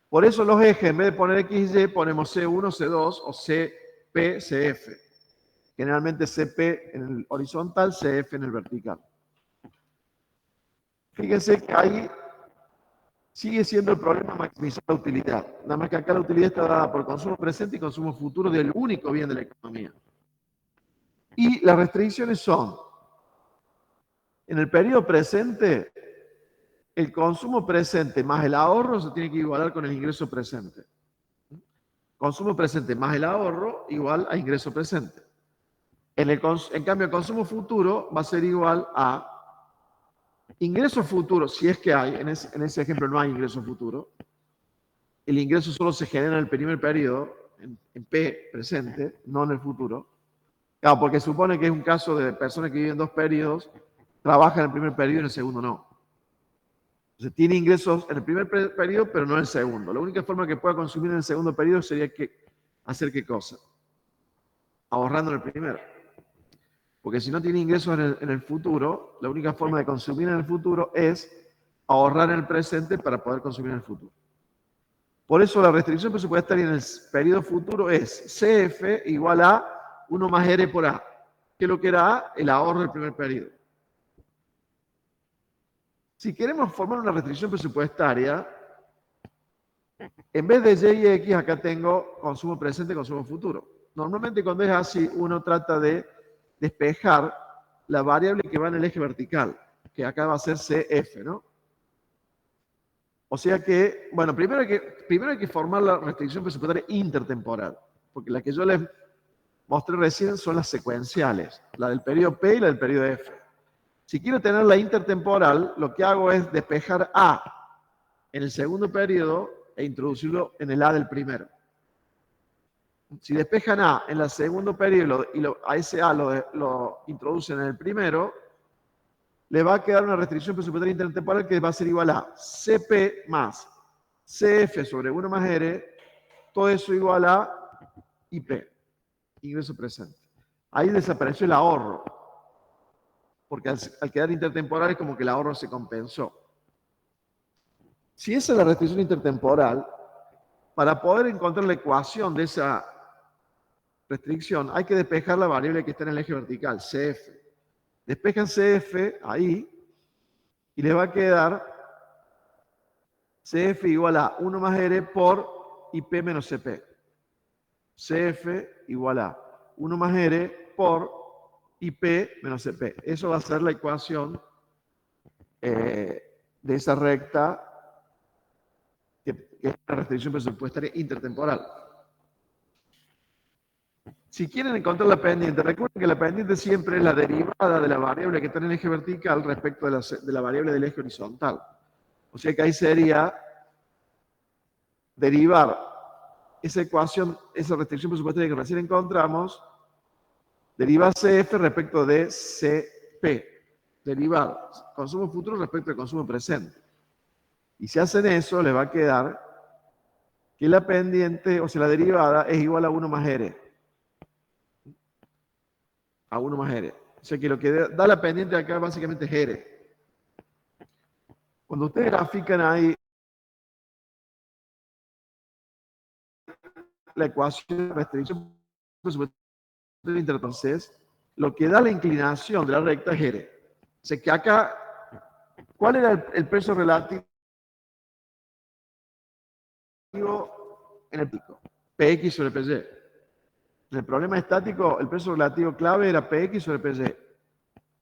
Por eso los ejes, en vez de poner X y Y, ponemos C1, C2 o CP, CF. Generalmente CP en el horizontal, CF en el vertical. Fíjense que ahí sigue siendo el problema maximizar la utilidad. Nada más que acá la utilidad está dada por consumo presente y consumo futuro del único bien de la economía. Y las restricciones son, en el periodo presente, el consumo presente más el ahorro se tiene que igualar con el ingreso presente. Consumo presente más el ahorro igual a ingreso presente. En cambio, el consumo futuro va a ser igual a ingreso futuro, si es que hay, en ese ejemplo no hay ingreso futuro. El ingreso solo se genera en el primer periodo, en P presente, no en el futuro. Claro, porque supone que es un caso de personas que viven dos periodos, trabajan en el primer periodo y en el segundo no. Entonces tiene ingresos en el primer periodo, pero no en el segundo. La única forma que pueda consumir en el segundo periodo sería hacer qué cosa. ahorrando en el primero. Porque si no tiene ingresos en el futuro, la única forma de consumir en el futuro es ahorrar en el presente para poder consumir en el futuro. Por eso la restricción presupuestaria en el periodo futuro es CF igual a 1 más R por A. ¿Qué es lo que era A? El ahorro del primer periodo. Si queremos formar una restricción presupuestaria, en vez de Y y X, acá tengo consumo presente y consumo futuro. Normalmente cuando es así, uno trata de despejar la variable que va en el eje vertical, que acá va a ser CF, ¿no? O sea que, bueno, primero hay que formar la restricción presupuestaria intertemporal, porque la que yo les mostré recién son las secuenciales, la del periodo P y la del periodo F. Si quiero tener la intertemporal, lo que hago es despejar A en el segundo periodo e introducirlo en el A del primero. Si despejan A en el segundo periodo y a ese A lo introducen en el primero, le va a quedar una restricción presupuestaria intertemporal que va a ser igual a CP más CF sobre 1 más R, todo eso igual a IP, ingreso presente. Ahí desapareció el ahorro, porque al quedar intertemporal es como que el ahorro se compensó. Si esa es la restricción intertemporal, para poder encontrar la ecuación de esa restricción, hay que despejar la variable que está en el eje vertical, CF. Despejan CF ahí y le va a quedar CF igual a 1 más R por IP menos CP. CF igual a 1 más R por IP menos CP. Eso va a ser la ecuación de esa recta que es la restricción presupuestaria intertemporal. Si quieren encontrar la pendiente, recuerden que la pendiente siempre es la derivada de la variable que está en el eje vertical respecto de la variable del eje horizontal. O sea que ahí sería derivar esa ecuación, esa restricción presupuestaria que recién encontramos, derivar CF respecto de CP. Derivar consumo futuro respecto al consumo presente. Y si hacen eso, les va a quedar que la pendiente, o sea, la derivada es igual a 1 más R. A 1 más R. O sea que lo que da la pendiente acá básicamente es R. Cuando ustedes grafican ahí la ecuación de restricción presupuestaria, entonces, lo que da la inclinación de la recta es R. O sea que acá, ¿cuál era el peso relativo en el pico? PX sobre PY. En el problema estático, el peso relativo clave era PX sobre PY.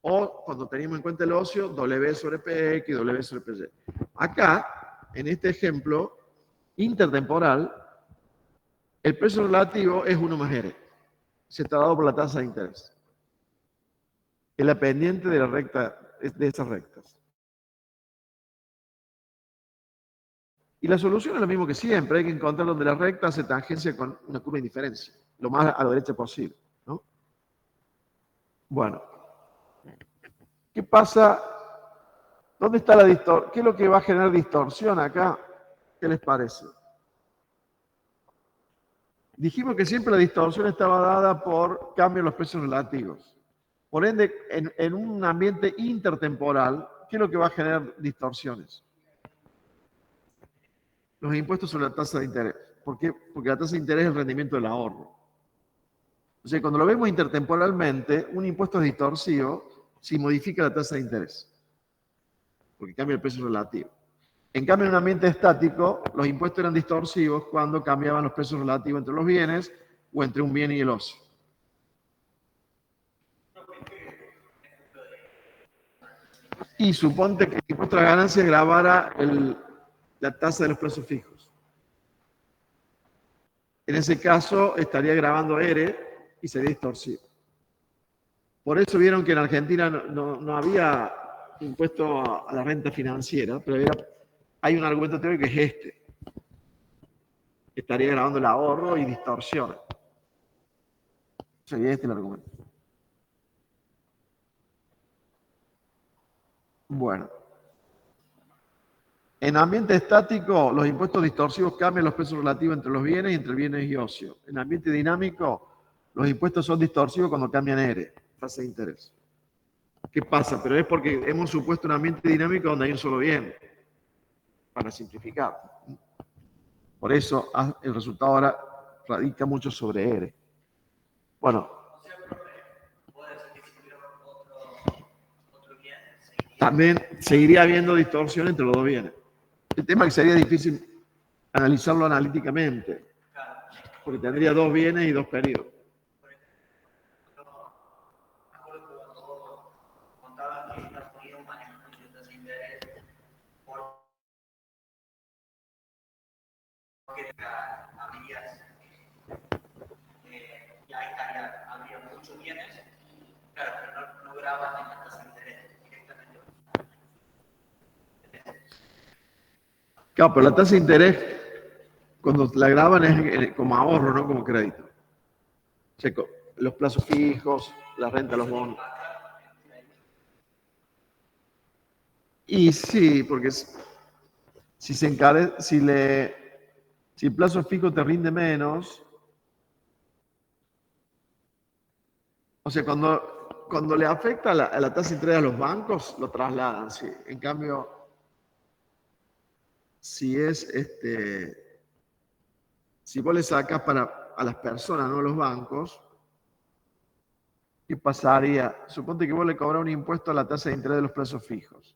O, cuando teníamos en cuenta el ocio, W sobre PX y W sobre PY. Acá, en este ejemplo intertemporal, el peso relativo es 1 más R. Se está dado por la tasa de interés. Es la pendiente de la recta, de esas rectas. Y la solución es lo mismo que siempre, hay que encontrar donde la recta hace tangencia con una curva de indiferencia, lo más a la derecha posible, ¿no? Bueno, ¿qué pasa? ¿Dónde está la distorsión? ¿Qué es lo que va a generar distorsión acá? ¿Qué les parece? Dijimos que siempre la distorsión estaba dada por cambio en los precios relativos. Por ende, en un ambiente intertemporal, ¿qué es lo que va a generar distorsiones? Los impuestos sobre la tasa de interés. ¿Por qué? Porque la tasa de interés es el rendimiento del ahorro. O sea, cuando lo vemos intertemporalmente, un impuesto es distorsivo si modifica la tasa de interés, porque cambia el precio relativo. En cambio, en un ambiente estático, los impuestos eran distorsivos cuando cambiaban los precios relativos entre los bienes o entre un bien y el ocio. Y suponte que el impuesto a la ganancia grabara la tasa de los plazos fijos. En ese caso, estaría grabando R y sería distorsivo. Por eso vieron que en Argentina no había impuesto a la renta financiera, pero hay un argumento teórico que es este. Estaría grabando el ahorro y distorsiona. Sería este el argumento. Bueno. En ambiente estático, los impuestos distorsivos cambian los pesos relativos entre los bienes y entre bienes y ocio. En ambiente dinámico, los impuestos son distorsivos cuando cambian ERE, tasa de interés. ¿Qué pasa? Pero es porque hemos supuesto un ambiente dinámico donde hay un solo bien, para simplificar. Por eso el resultado ahora radica mucho sobre ERE. Bueno, también seguiría habiendo distorsión entre los dos bienes. El tema es que sería difícil analizarlo analíticamente, porque tendría dos bienes y dos periodos. Y ahí habría muchos bienes, claro, pero no graban en la tasa de interés directamente. Claro, pero la tasa de interés, cuando la graban es como ahorro, no como crédito. O sea, los plazos fijos, la renta, los bonos. Y sí, porque si el plazo fijo te rinde menos, o sea, cuando le afecta a la tasa de interés a los bancos, lo trasladan, sí. En cambio, si vos le sacas a las personas, no a los bancos, ¿qué pasaría? Suponte que vos le cobrás un impuesto a la tasa de interés de los plazos fijos.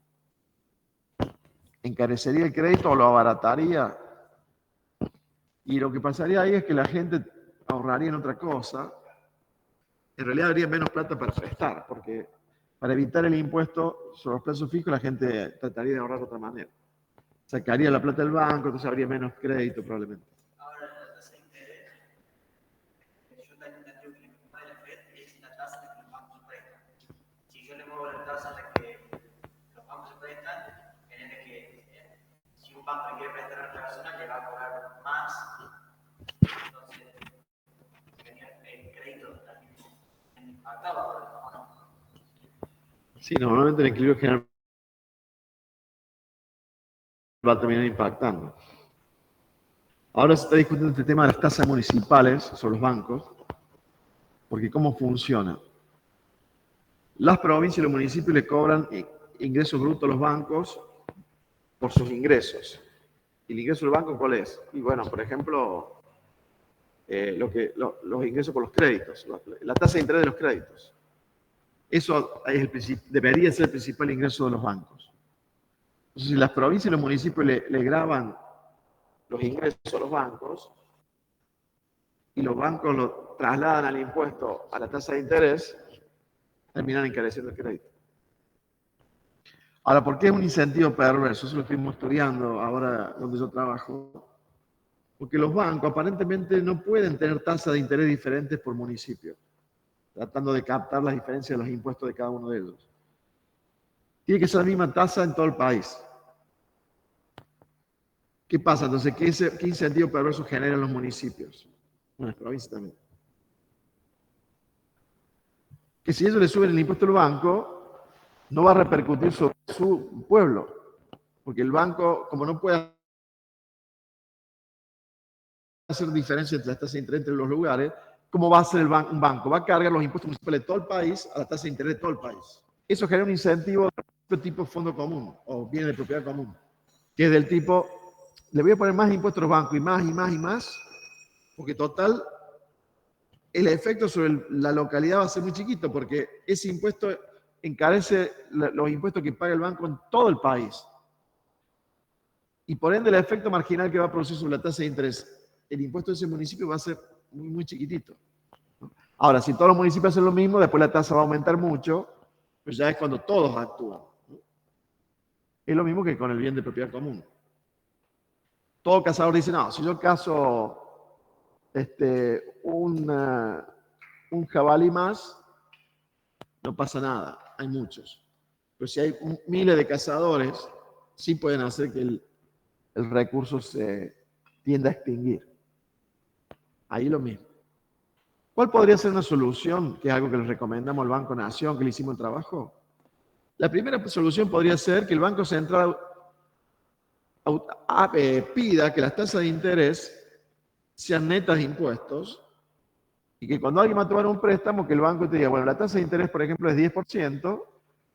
¿Encarecería el crédito o lo abarataría? Y lo que pasaría ahí es que la gente ahorraría en otra cosa. En realidad habría menos plata para prestar, porque para evitar el impuesto sobre los plazos fijos la gente trataría de ahorrar de otra manera. Sacaría la plata del banco, entonces habría menos crédito probablemente. Ahora, la tasa de interés, yo también entendido que lo que mueve la FED es la tasa de que los bancos prestan. Si yo le muevo la tasa de que los bancos se prestan, entiende que si un banco le quiere prestar a una persona, le va a cobrar más. Entonces, el crédito también impactaba, ¿o no? Sí, normalmente el equilibrio general va a terminar impactando. Ahora se está discutiendo este tema de las tasas municipales sobre los bancos, porque ¿cómo funciona? Las provincias y los municipios le cobran ingresos brutos a los bancos por sus ingresos. ¿Y el ingreso del banco cuál es? Y bueno, por ejemplo, los ingresos por los créditos, la tasa de interés de los créditos. Eso debería ser el principal ingreso de los bancos. Entonces, si las provincias y los municipios le graban los ingresos a los bancos y los bancos lo trasladan al impuesto a la tasa de interés, terminan encareciendo el crédito. Ahora, ¿por qué es un incentivo perverso? Eso lo estuvimos estudiando ahora donde yo trabajo. Porque los bancos aparentemente no pueden tener tasas de interés diferentes por municipio, tratando de captar las diferencias de los impuestos de cada uno de ellos. Tiene que ser la misma tasa en todo el país. ¿Qué pasa? Entonces, ¿qué incentivo perverso generan los municipios? Bueno, las provincias también. Que si ellos le suben el impuesto al banco, no va a repercutir sobre su pueblo. Porque el banco, como no puede hacer diferencia entre las tasas de interés entre los lugares, ¿cómo va a hacer un banco? Va a cargar los impuestos municipales de todo el país a la tasa de interés de todo el país. Eso genera un incentivo de tipo fondo común o bien de propiedad común, que es del tipo, le voy a poner más impuestos a los bancos y más y más y más, porque total, el efecto sobre la localidad va a ser muy chiquito, porque ese impuesto encarece los impuestos que paga el banco en todo el país. Y por ende, el efecto marginal que va a producir sobre la tasa de interés el impuesto de ese municipio va a ser muy, muy chiquitito. Ahora, si todos los municipios hacen lo mismo, después la tasa va a aumentar mucho, pues ya es cuando todos actúan. Es lo mismo que con el bien de propiedad común. Todo cazador dice, no, si yo cazo un jabalí más, no pasa nada, hay muchos. Pero si hay miles de cazadores, sí pueden hacer que el recurso se tienda a extinguir. Ahí lo mismo. ¿Cuál podría ser una solución? Que es algo que le recomendamos al Banco Nación, que le hicimos el trabajo. La primera solución podría ser que el Banco Central pida que las tasas de interés sean netas de impuestos Y que cuando alguien va a tomar un préstamo, que el banco te diga, bueno, la tasa de interés, por ejemplo, es 10%,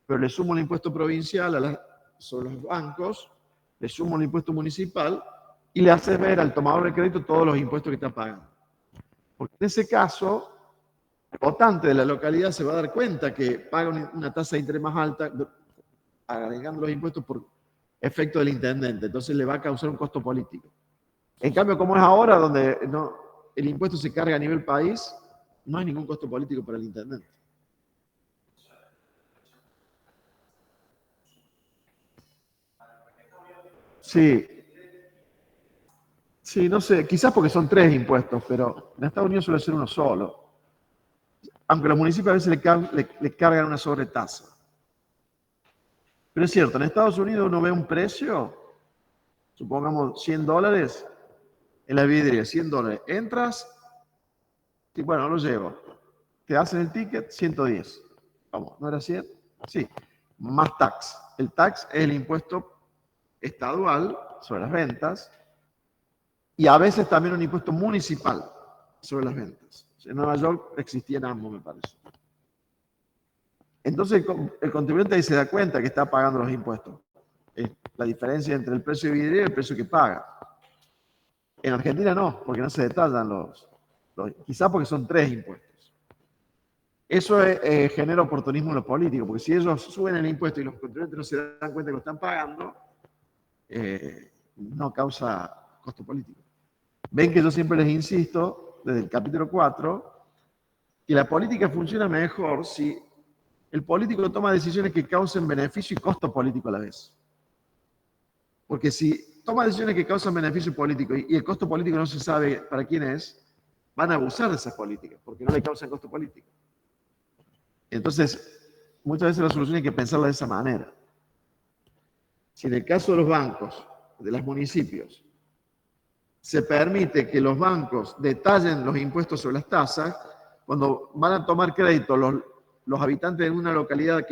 pero le sumo el impuesto provincial sobre los bancos, le sumo el impuesto municipal y le hace ver al tomador de crédito todos los impuestos que está pagando. Porque en ese caso, el votante de la localidad se va a dar cuenta que paga una tasa de interés más alta, agregando los impuestos por efecto del intendente. Entonces le va a causar un costo político. En cambio, como es ahora, donde el impuesto se carga a nivel país, no hay ningún costo político para el intendente. Sí. Sí, no sé, quizás porque son 3 impuestos, pero en Estados Unidos suele ser uno solo. Aunque los municipios a veces le cargan una sobretasa. Pero es cierto, en Estados Unidos uno ve un precio, supongamos $100, en la vidriera, $100. Entras, y bueno, lo llevo. Te hacen el ticket, 110. Vamos, ¿no era 100? Sí. Más tax. El tax es el impuesto estadual sobre las ventas y a veces también un impuesto municipal sobre las ventas. En Nueva York existían ambos, me parece. Entonces el contribuyente ahí se da cuenta que está pagando los impuestos. Es la diferencia entre el precio de vidriera y el precio que paga. En Argentina no, porque no se detallan quizás porque son 3 impuestos. Eso genera oportunismo en lo político, porque si ellos suben el impuesto y los contribuyentes no se dan cuenta que lo están pagando, no causa costo político. Ven que yo siempre les insisto, desde el capítulo 4, que la política funciona mejor si el político toma decisiones que causen beneficio y costo político a la vez. Porque si toma decisiones que causan beneficio político y el costo político no se sabe para quién es, van a abusar de esas políticas, porque no le causan costo político. Entonces, muchas veces la solución hay que pensarla de esa manera. Si en el caso de los bancos, de los municipios, se permite que los bancos detallen los impuestos sobre las tasas, cuando van a tomar crédito los habitantes de una localidad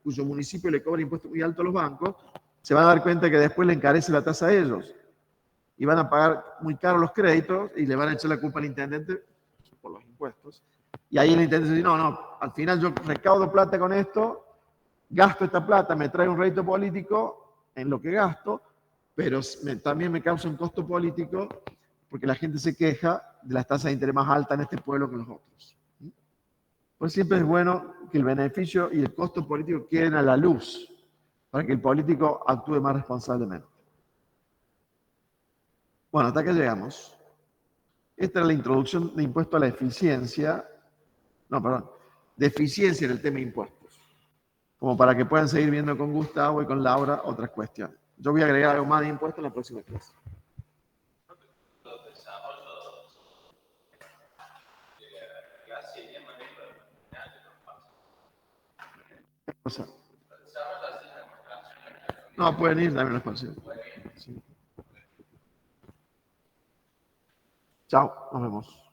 cuyo municipio le cobra impuestos muy altos a los bancos, se van a dar cuenta que después le encarece la tasa a ellos. Y van a pagar muy caros los créditos y le van a echar la culpa al intendente por los impuestos. Y ahí el intendente dice, no, al final yo recaudo plata con esto, gasto esta plata, me trae un rédito político en lo que gasto, pero también me causa un costo político porque la gente se queja de las tasas de interés más altas en este pueblo que en los otros. Pues siempre es bueno que el beneficio y el costo político queden a la luz para que el político actúe más responsablemente. Bueno, hasta acá llegamos. Esta era la introducción de impuesto a la eficiencia, de eficiencia en el tema de impuestos, como para que puedan seguir viendo con Gustavo y con Laura otras cuestiones. Yo voy a agregar algo más de impuestos en la próxima clase. O sea, no, pueden ir también los expansión. Sí. Chao, nos vemos.